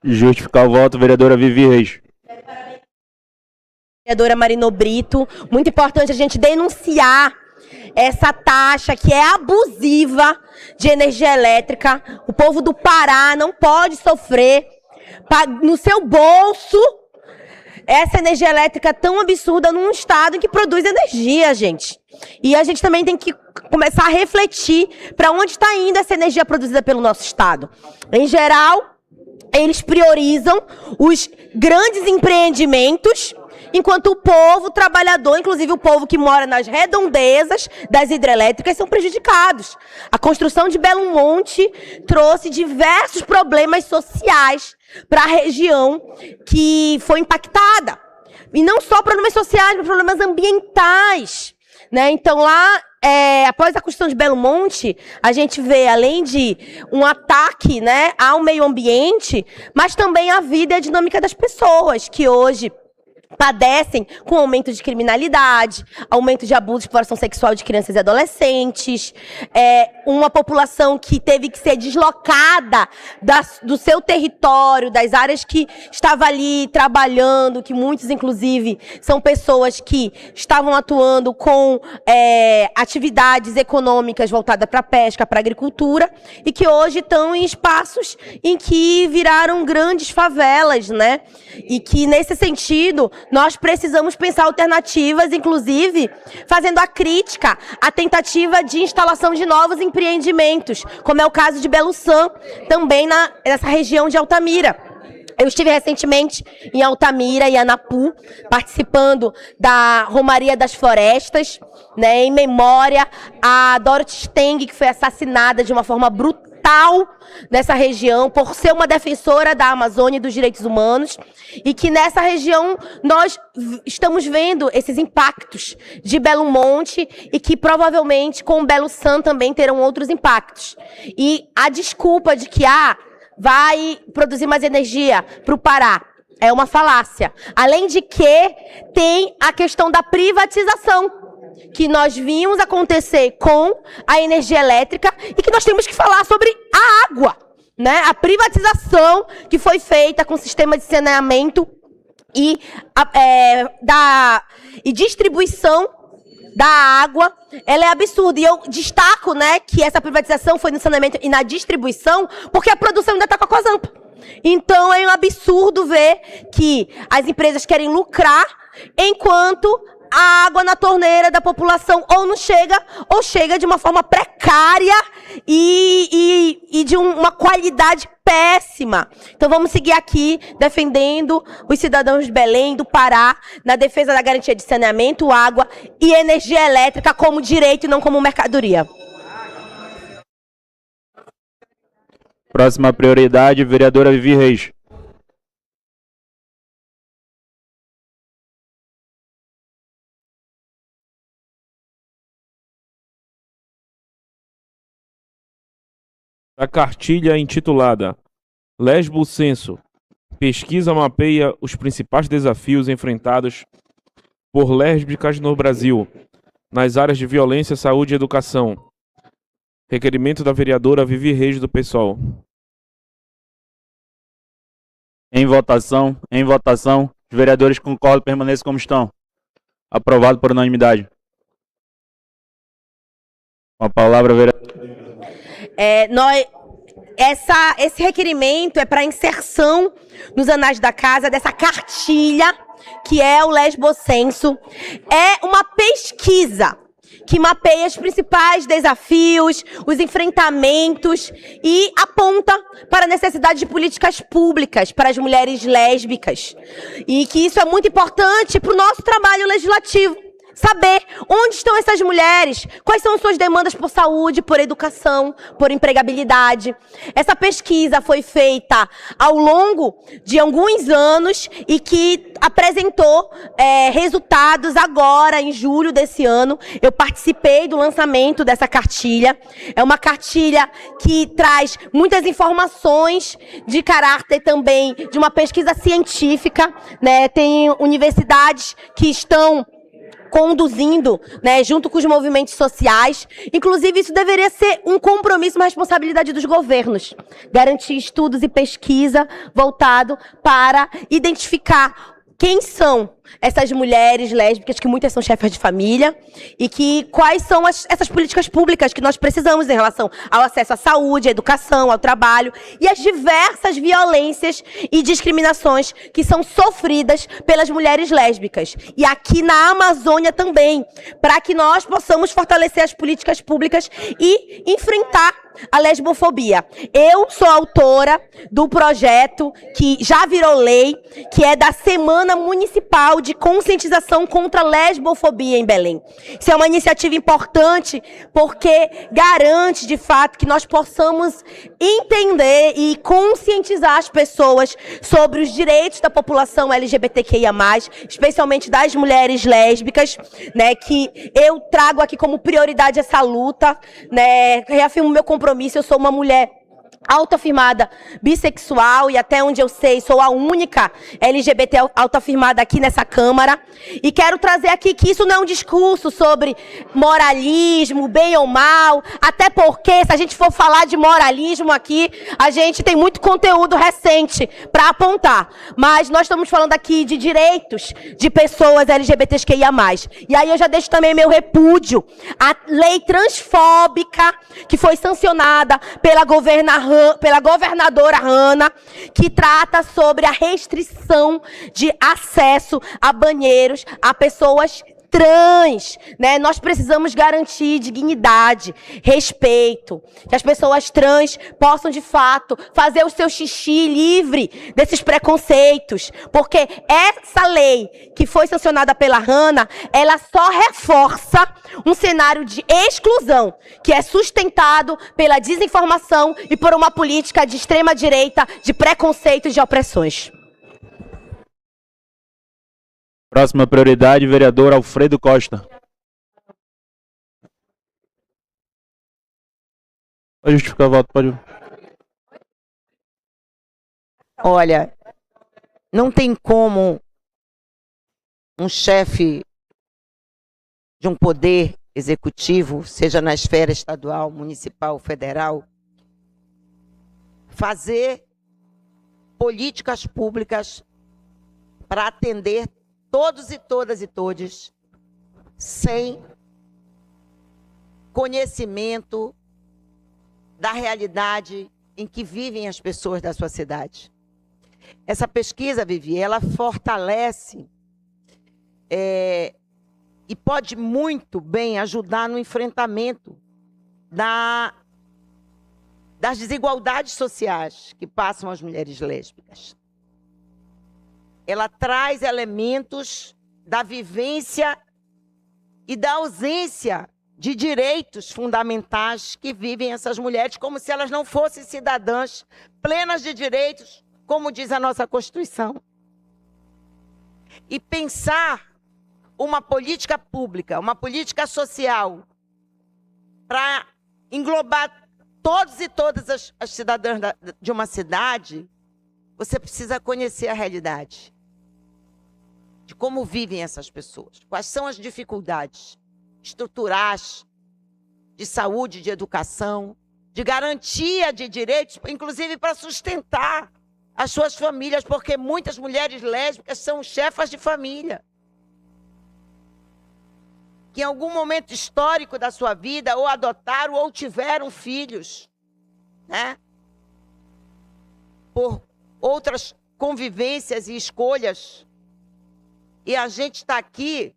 Justificar o voto, vereadora Vivi Reis. Vereadora Marino Brito, muito importante a gente denunciar essa taxa que é abusiva de energia elétrica. O povo do Pará não pode sofrer no seu bolso essa energia elétrica tão absurda num estado que produz energia, gente. E a gente também tem que começar a refletir para onde está indo essa energia produzida pelo nosso estado. Em geral, eles priorizam os grandes empreendimentos, enquanto o povo trabalhador, inclusive o povo que mora nas redondezas das hidrelétricas, são prejudicados. A construção de Belo Monte trouxe diversos problemas sociais para a região que foi impactada. E não só problemas sociais, mas problemas ambientais, né? Então lá, após a construção de Belo Monte, a gente vê, além de um ataque, né, ao meio ambiente, mas também à vida e à dinâmica das pessoas, que hoje padecem com aumento de criminalidade, aumento de abuso e exploração sexual de crianças e adolescentes, uma população que teve que ser deslocada do seu território, das áreas que estava ali trabalhando, que muitos, inclusive, são pessoas que estavam atuando com atividades econômicas voltadas para a pesca, para a agricultura, e que hoje estão em espaços em que viraram grandes favelas, né? E que, nesse sentido, nós precisamos pensar alternativas, inclusive fazendo a crítica à tentativa de instalação de novos empreendimentos, como é o caso de Belo San, também nessa região de Altamira. Eu estive recentemente em Altamira e Anapu, participando da Romaria das Florestas, né, em memória a Dorothy Steng, que foi assassinada de uma forma brutal nessa região, por ser uma defensora da Amazônia e dos direitos humanos, e que nessa região nós estamos vendo esses impactos de Belo Monte e que provavelmente com Belo San também terão outros impactos. E a desculpa de que vai produzir mais energia para o Pará é uma falácia. Além de que tem a questão da privatização, que nós vimos acontecer com a energia elétrica e que nós temos que falar sobre a água, né? A privatização que foi feita com o sistema de saneamento e distribuição da água, ela é absurda. E eu destaco, né, que essa privatização foi no saneamento e na distribuição, porque a produção ainda está com a Cosampa. Então é um absurdo ver que as empresas querem lucrar enquanto a água na torneira da população ou não chega, ou chega de uma forma precária e de uma qualidade péssima. Então vamos seguir aqui defendendo os cidadãos de Belém, do Pará, na defesa da garantia de saneamento, água e energia elétrica como direito e não como mercadoria. Próxima prioridade, vereadora Vivi Reis. A cartilha intitulada Lesbo Censo. Pesquisa mapeia os principais desafios enfrentados por lésbicas no Brasil, nas áreas de violência, saúde e educação. Requerimento da vereadora Vivi Reis, do PSOL. Em votação. Os vereadores concordam, permaneçam como estão. Aprovado por unanimidade. Com a palavra, vereador. Esse requerimento é para inserção nos anais da casa dessa cartilha, que é o Lesbocenso. É uma pesquisa que mapeia os principais desafios, os enfrentamentos e aponta para a necessidade de políticas públicas para as mulheres lésbicas. E que isso é muito importante para o nosso trabalho legislativo. Saber onde estão essas mulheres, quais são suas demandas por saúde, por educação, por empregabilidade. Essa pesquisa foi feita ao longo de alguns anos e que apresentou resultados agora, em julho desse ano. Eu participei do lançamento dessa cartilha. É uma cartilha que traz muitas informações de caráter também de uma pesquisa científica, né? Tem universidades que estão conduzindo, né, junto com os movimentos sociais. Inclusive, isso deveria ser um compromisso, uma responsabilidade dos governos. Garantir estudos e pesquisa voltado para identificar quem são essas mulheres lésbicas, que muitas são chefes de família, e que quais são essas políticas públicas que nós precisamos em relação ao acesso à saúde, à educação, ao trabalho e às diversas violências e discriminações que são sofridas pelas mulheres lésbicas. E aqui na Amazônia também, para que nós possamos fortalecer as políticas públicas e enfrentar a lesbofobia. Eu sou autora do projeto que já virou lei, que é da Semana Municipal de Conscientização contra a Lesbofobia em Belém. Isso é uma iniciativa importante porque garante, de fato, que nós possamos entender e conscientizar as pessoas sobre os direitos da população LGBTQIA+, especialmente das mulheres lésbicas, né, que eu trago aqui como prioridade essa luta, né, reafirmo meu compromisso. Eu sou uma mulher autoafirmada bissexual e até onde eu sei sou a única LGBT autoafirmada aqui nessa Câmara. E quero trazer aqui que isso não é um discurso sobre moralismo, bem ou mal, até porque se a gente for falar de moralismo aqui, a gente tem muito conteúdo recente para apontar. Mas nós estamos falando aqui de direitos de pessoas LGBTQIA+. E aí eu já deixo também meu repúdio à lei transfóbica que foi sancionada pela governadora Hanna, que trata sobre a restrição de acesso a banheiros a pessoas trans, né? Nós precisamos garantir dignidade, respeito, que as pessoas trans possam de fato fazer o seu xixi livre desses preconceitos, porque essa lei que foi sancionada pela Hanna, ela só reforça um cenário de exclusão que é sustentado pela desinformação e por uma política de extrema direita de preconceitos e de opressões. Próxima prioridade, vereador Alfredo Costa. Pode justificar o voto, pode. Olha, não tem como um chefe de um poder executivo, seja na esfera estadual, municipal, federal, fazer políticas públicas para atender todos e todas e todes sem conhecimento da realidade em que vivem as pessoas da sua cidade. Essa pesquisa, Vivi, ela fortalece e pode muito bem ajudar no enfrentamento das desigualdades sociais que passam as mulheres lésbicas. Ela traz elementos da vivência e da ausência de direitos fundamentais que vivem essas mulheres, como se elas não fossem cidadãs plenas de direitos, como diz a nossa Constituição. E pensar uma política pública, uma política social, para englobar todos e todas as cidadãs de uma cidade, você precisa conhecer a realidade de como vivem essas pessoas, quais são as dificuldades estruturais de saúde, de educação, de garantia de direitos, inclusive para sustentar as suas famílias, porque muitas mulheres lésbicas são chefas de família, que em algum momento histórico da sua vida ou adotaram ou tiveram filhos, né? Por outras convivências e escolhas. E a gente está aqui,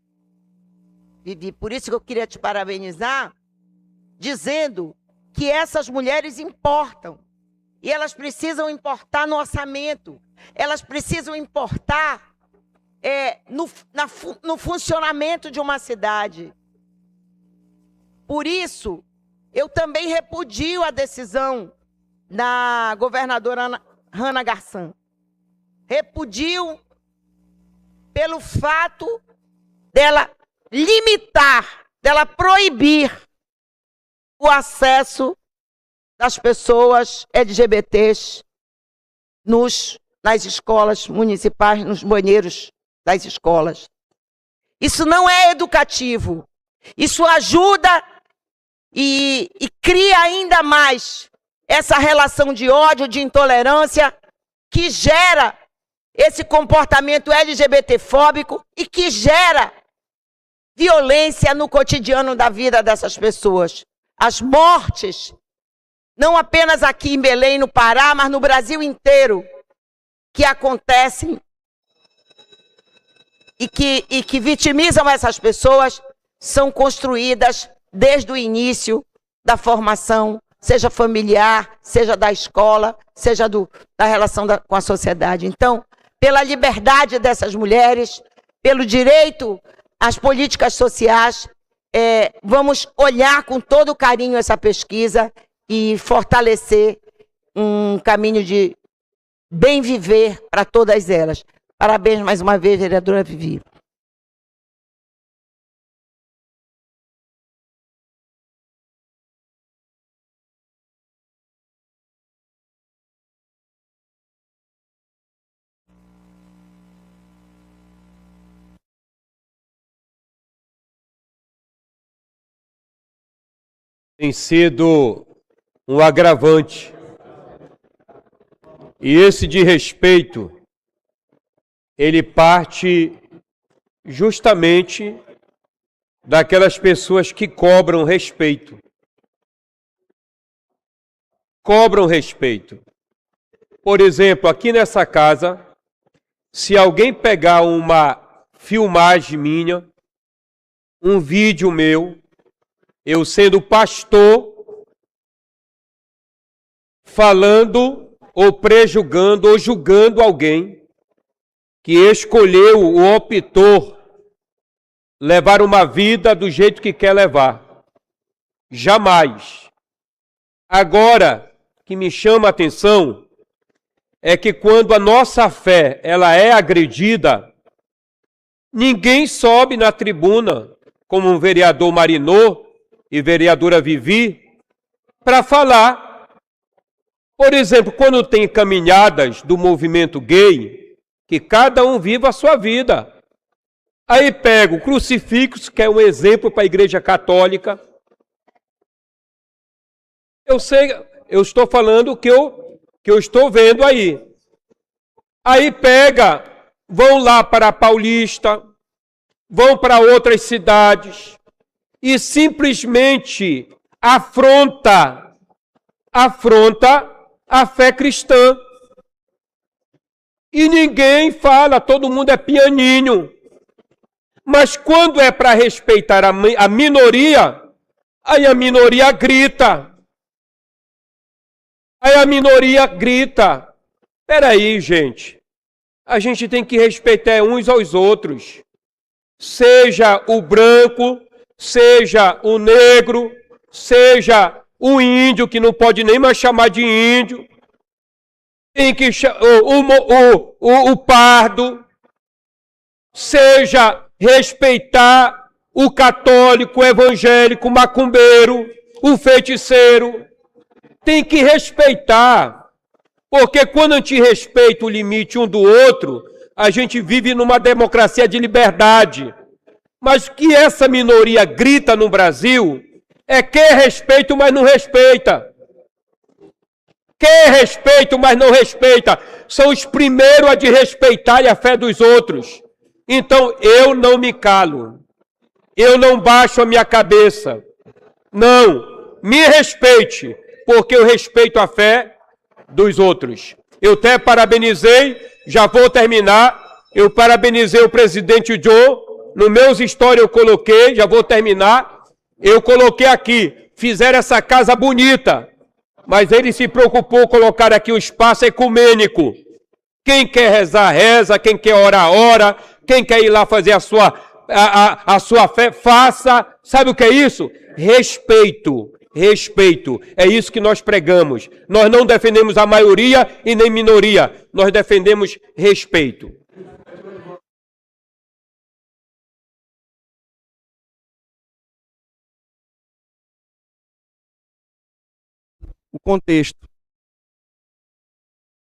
Vivi, por isso que eu queria te parabenizar, dizendo que essas mulheres importam. E elas precisam importar no orçamento. Elas precisam importar no funcionamento de uma cidade. Por isso, eu também repudio a decisão da governadora Hanna Garçam. Repudio pelo fato dela limitar, dela proibir o acesso das pessoas LGBTs nas escolas municipais, nos banheiros das escolas. Isso não é educativo. Isso ajuda e cria ainda mais essa relação de ódio, de intolerância, que gera esse comportamento LGBTfóbico e que gera violência no cotidiano da vida dessas pessoas. As mortes, não apenas aqui em Belém, no Pará, mas no Brasil inteiro, que acontecem e que vitimizam essas pessoas, são construídas desde o início da formação, seja familiar, seja da escola, seja da relação com a sociedade. Então, pela liberdade dessas mulheres, pelo direito às políticas sociais, vamos olhar com todo carinho essa pesquisa e fortalecer um caminho de bem viver para todas elas. Parabéns mais uma vez, vereadora Vivi. tem sido um agravante. E esse de respeito, ele parte justamente daquelas pessoas que cobram respeito. Cobram respeito. Por exemplo, aqui nessa casa, se alguém pegar uma filmagem minha, um vídeo meu, eu sendo pastor, falando ou prejulgando ou julgando alguém que escolheu ou optou levar uma vida do jeito que quer levar. Jamais. Agora, o que me chama a atenção é que quando a nossa fé ela é agredida, ninguém sobe na tribuna, como um vereador Marinô e vereadora Vivi, para falar. Por exemplo, quando tem caminhadas do movimento gay, que cada um viva a sua vida. Aí pega o crucifixo, que é um exemplo para a Igreja Católica. Eu sei, eu estou falando o que eu estou vendo aí. Aí pega, vão lá para a Paulista, vão para outras cidades e simplesmente afronta a fé cristã. E ninguém fala, todo mundo é pianinho. Mas quando é para respeitar a minoria, aí a minoria grita. Aí a minoria grita. Peraí, gente. A gente tem que respeitar uns aos outros. Seja o branco, seja o negro, seja o índio, que não pode nem mais chamar de índio. Tem que o pardo, seja respeitar o católico, o evangélico, o macumbeiro, o feiticeiro. Tem que respeitar, porque quando a gente respeita o limite um do outro, a gente vive numa democracia de liberdade. Mas o que essa minoria grita no Brasil é quer respeito, mas não respeita. Quer respeito, mas não respeita. São os primeiros a desrespeitar a fé dos outros. Então, eu não me calo. Eu não baixo a minha cabeça. Não. Me respeite, porque eu respeito a fé dos outros. Eu até parabenizei, já vou terminar, eu parabenizei o presidente Joe. No meus stories eu coloquei, já vou terminar. Eu coloquei aqui, fizeram essa casa bonita. Mas ele se preocupou em colocar aqui o espaço ecumênico. Quem quer rezar, reza. Quem quer orar, ora. Quem quer ir lá fazer a sua fé, faça. Sabe o que é isso? Respeito. Respeito. É isso que nós pregamos. Nós não defendemos a maioria e nem minoria. Nós defendemos respeito. O contexto.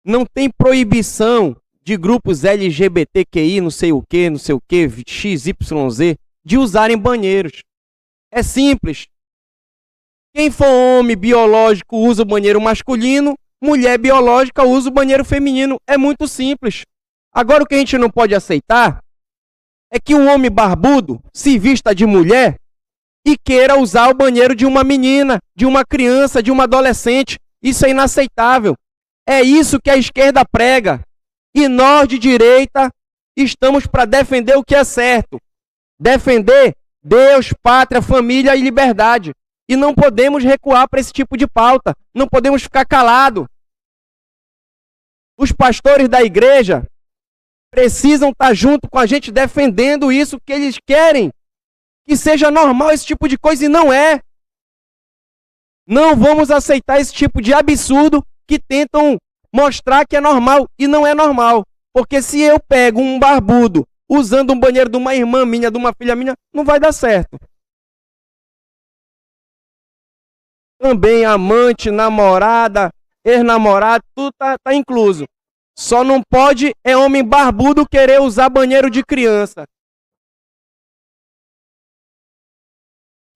Não tem proibição de grupos LGBTQI, não sei o que, XYZ, de usarem banheiros. É simples. Quem for homem biológico usa o banheiro masculino, mulher biológica usa o banheiro feminino. É muito simples. Agora o que a gente não pode aceitar é que um homem barbudo se vista de mulher e queira usar o banheiro de uma menina, de uma criança, de uma adolescente. Isso é inaceitável. É isso que a esquerda prega. E nós, de direita, estamos para defender o que é certo. Defender Deus, pátria, família e liberdade. E não podemos recuar para esse tipo de pauta. Não podemos ficar calados. Os pastores da igreja precisam estar junto com a gente defendendo isso que eles querem. Que seja normal esse tipo de coisa e não é. Não vamos aceitar esse tipo de absurdo que tentam mostrar que é normal e não é normal. Porque se eu pego um barbudo usando um banheiro de uma irmã minha, de uma filha minha, não vai dar certo. Também amante, namorada, ex-namorado, tudo tá incluso. Só não pode homem barbudo querer usar banheiro de criança.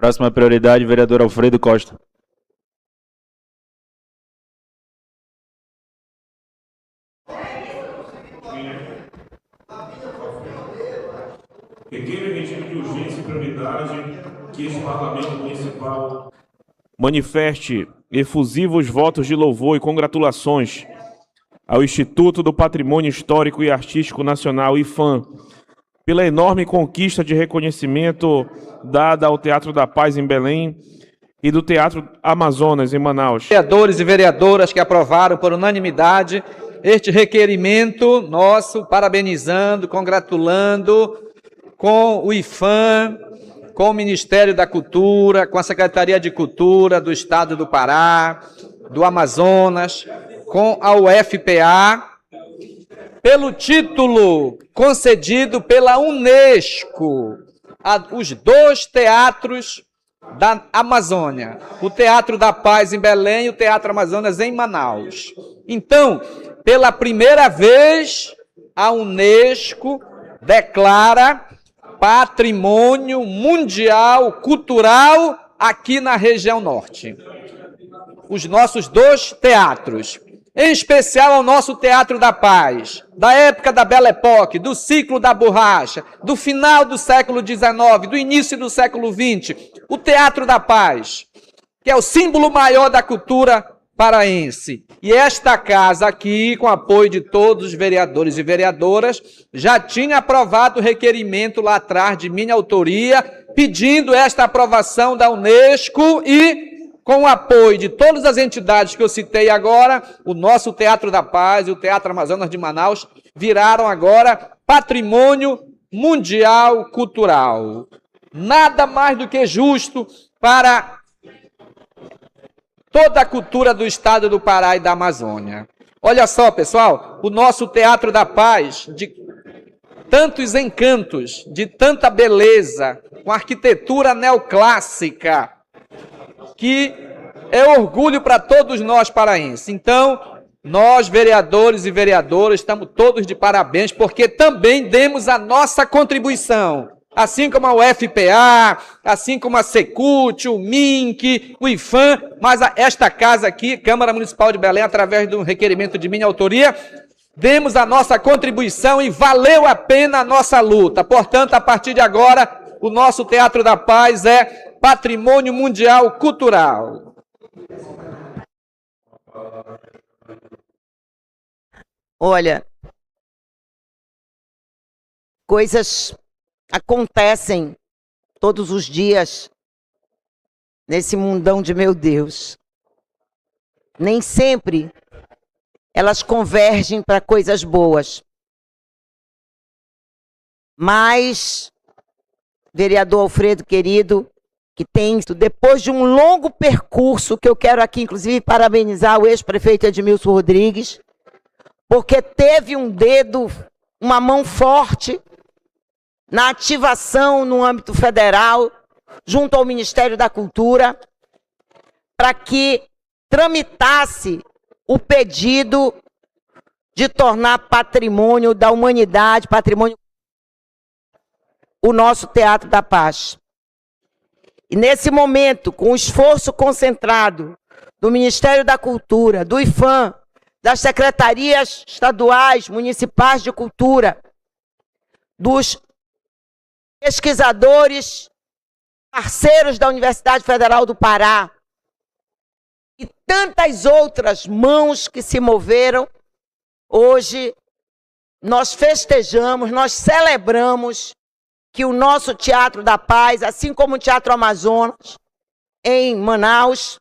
Próxima prioridade, vereador Alfredo Costa. Pequeno regime de urgência e prioridade que este Parlamento Municipal manifeste efusivos votos de louvor e congratulações ao Instituto do Patrimônio Histórico e Artístico Nacional, IFAM, pela enorme conquista de reconhecimento dada ao Teatro da Paz em Belém e do Teatro Amazonas em Manaus. Vereadores e vereadoras que aprovaram por unanimidade este requerimento nosso, parabenizando, congratulando com o IFAM, com o Ministério da Cultura, com a Secretaria de Cultura do Estado do Pará, do Amazonas, com a UFPA, pelo título concedido pela Unesco os 2 teatros da Amazônia, o Teatro da Paz em Belém e o Teatro Amazonas em Manaus. Então, pela primeira vez, a Unesco declara Patrimônio Mundial Cultural aqui na região norte. Os nossos 2 teatros, em especial ao nosso Teatro da Paz, da época da Belle Époque, do ciclo da borracha, do final do século XIX, do início do século XX, o Teatro da Paz, que é o símbolo maior da cultura paraense. E esta casa aqui, com apoio de todos os vereadores e vereadoras, já tinha aprovado o requerimento lá atrás de minha autoria, pedindo esta aprovação da Unesco e, com o apoio de todas as entidades que eu citei agora, o nosso Teatro da Paz e o Teatro Amazonas de Manaus viraram agora Patrimônio Mundial Cultural. Nada mais do que justo para toda a cultura do estado do Pará e da Amazônia. Olha só, pessoal, o nosso Teatro da Paz, de tantos encantos, de tanta beleza, com arquitetura neoclássica, que é orgulho para todos nós paraenses. Então, nós, vereadores e vereadoras, estamos todos de parabéns, porque também demos a nossa contribuição, assim como a UFPA, assim como a Secult, o MINC, o IFAM, mas esta casa aqui, Câmara Municipal de Belém, através de um requerimento de minha autoria, demos a nossa contribuição e valeu a pena a nossa luta. Portanto, a partir de agora, o nosso Teatro da Paz é Patrimônio Mundial Cultural. Olha, coisas acontecem todos os dias nesse mundão de meu Deus. Nem sempre elas convergem para coisas boas. Mas, vereador Alfredo querido, que tem, depois de um longo percurso, que eu quero aqui, inclusive, parabenizar o ex-prefeito Edmilson Rodrigues, porque teve um dedo, uma mão forte na ativação no âmbito federal, junto ao Ministério da Cultura, para que tramitasse o pedido de tornar patrimônio da humanidade, patrimônio, o nosso Teatro da Paz. E nesse momento, com o esforço concentrado do Ministério da Cultura, do IFAM, das secretarias estaduais, municipais de cultura, dos pesquisadores, parceiros da Universidade Federal do Pará, e tantas outras mãos que se moveram, hoje nós festejamos, nós celebramos que o nosso Teatro da Paz, assim como o Teatro Amazonas, em Manaus,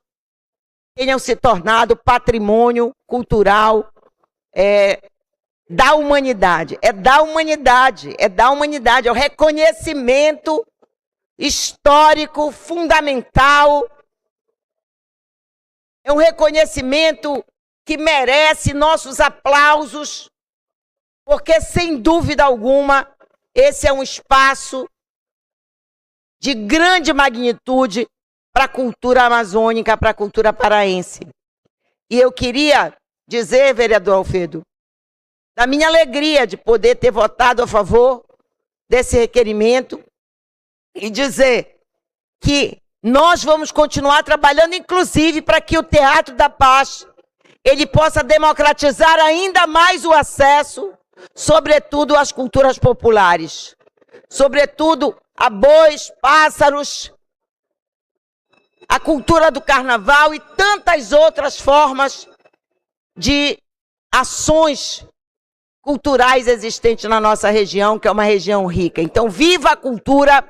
tenham se tornado patrimônio cultural da humanidade. É da humanidade, é da humanidade, é o reconhecimento histórico fundamental, é um reconhecimento que merece nossos aplausos, porque, sem dúvida alguma, esse é um espaço de grande magnitude para a cultura amazônica, para a cultura paraense. E eu queria dizer, vereador Alfredo, da minha alegria de poder ter votado a favor desse requerimento e dizer que Nós vamos continuar trabalhando, inclusive, para que o Teatro da Paz ele possa democratizar ainda mais o acesso, sobretudo às culturas populares, sobretudo a bois, pássaros, a cultura do carnaval e tantas outras formas de ações culturais existentes na nossa região, que é uma região rica. Então, viva a cultura,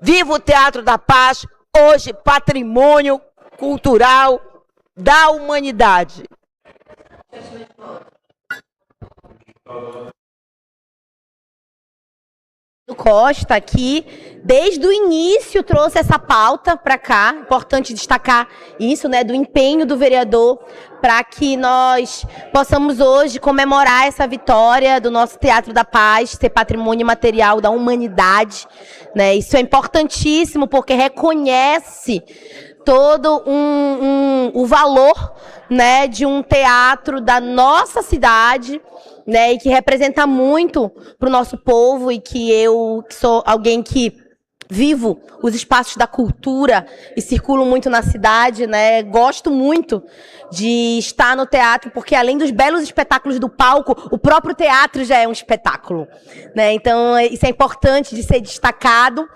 viva o Teatro da Paz, hoje patrimônio cultural da humanidade. Costa aqui, desde o início trouxe essa pauta para cá, importante destacar isso, né, do empenho do vereador para que nós possamos hoje comemorar essa vitória do nosso Teatro da Paz, ser patrimônio material da humanidade, né? Isso é importantíssimo porque reconhece todo o valor, né, de um teatro da nossa cidade, né, e que representa muito para o nosso povo, e que eu que sou alguém que vivo os espaços da cultura e circulo muito na cidade, né, gosto muito de estar no teatro, porque além dos belos espetáculos do palco, o próprio teatro já é um espetáculo, né, então isso é importante de ser destacado,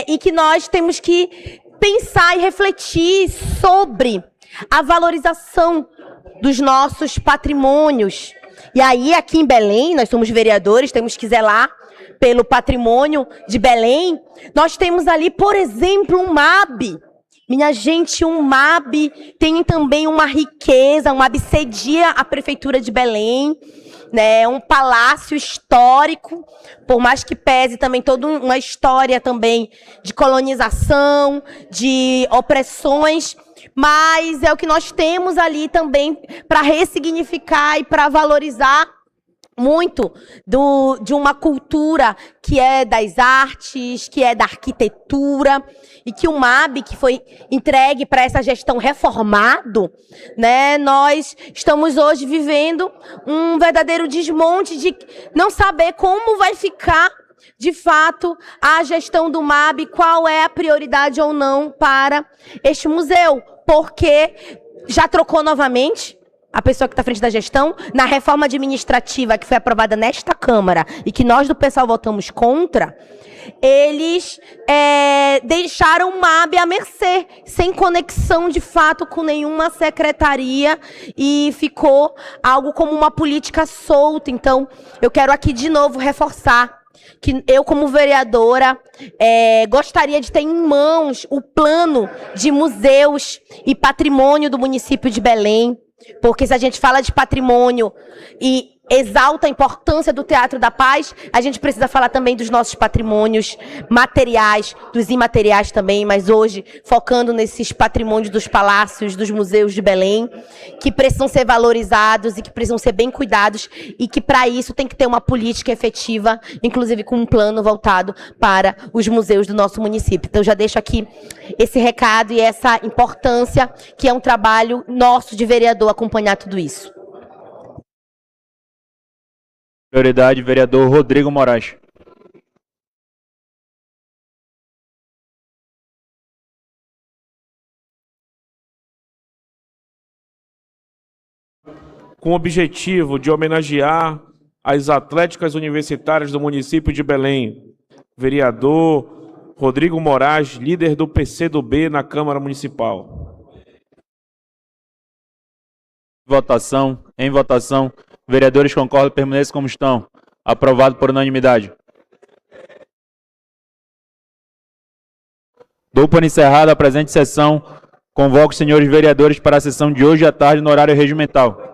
e que nós temos que pensar e refletir sobre a valorização dos nossos patrimônios. E aí, aqui em Belém, nós somos vereadores, temos que zelar pelo patrimônio de Belém. Nós temos ali, por exemplo, um MAB. Minha gente, um MAB tem também uma riqueza, um MAB cedia à Prefeitura de Belém, né, um palácio histórico, por mais que pese também toda uma história também de colonização, de opressões, mas é o que nós temos ali também para ressignificar e para valorizar muito de uma cultura que é das artes, que é da arquitetura, e que o MAB, que foi entregue para essa gestão reformado, né, nós estamos hoje vivendo um verdadeiro desmonte de não saber como vai ficar, de fato, a gestão do MAB, qual é a prioridade ou não para este museu, porque já trocou novamente a pessoa que está à frente da gestão, na reforma administrativa que foi aprovada nesta Câmara e que nós do pessoal votamos contra, eles deixaram o MAB à mercê, sem conexão de fato com nenhuma secretaria, e ficou algo como uma política solta. Então, eu quero aqui de novo reforçar que eu, como vereadora, gostaria de ter em mãos o plano de museus e patrimônio do município de Belém, porque se a gente fala de patrimônio e exalta a importância do Teatro da Paz, a gente precisa falar também dos nossos patrimônios materiais, dos imateriais também, mas hoje focando nesses patrimônios dos palácios, dos museus de Belém, que precisam ser valorizados e que precisam ser bem cuidados, e que para isso tem que ter uma política efetiva, inclusive com um plano voltado para os museus do nosso município. Então já deixo aqui esse recado e essa importância, que é um trabalho nosso de vereador acompanhar tudo isso. Prioridade, vereador Rodrigo Moraes. Com o objetivo de homenagear as atléticas universitárias do município de Belém, vereador Rodrigo Moraes, líder do PCdoB na Câmara Municipal. Votação. Em votação. Vereadores concordam, permaneçam como estão. Aprovado por unanimidade. Dou por encerrada a presente sessão. Convoco os senhores vereadores para a sessão de hoje à tarde no horário regimental.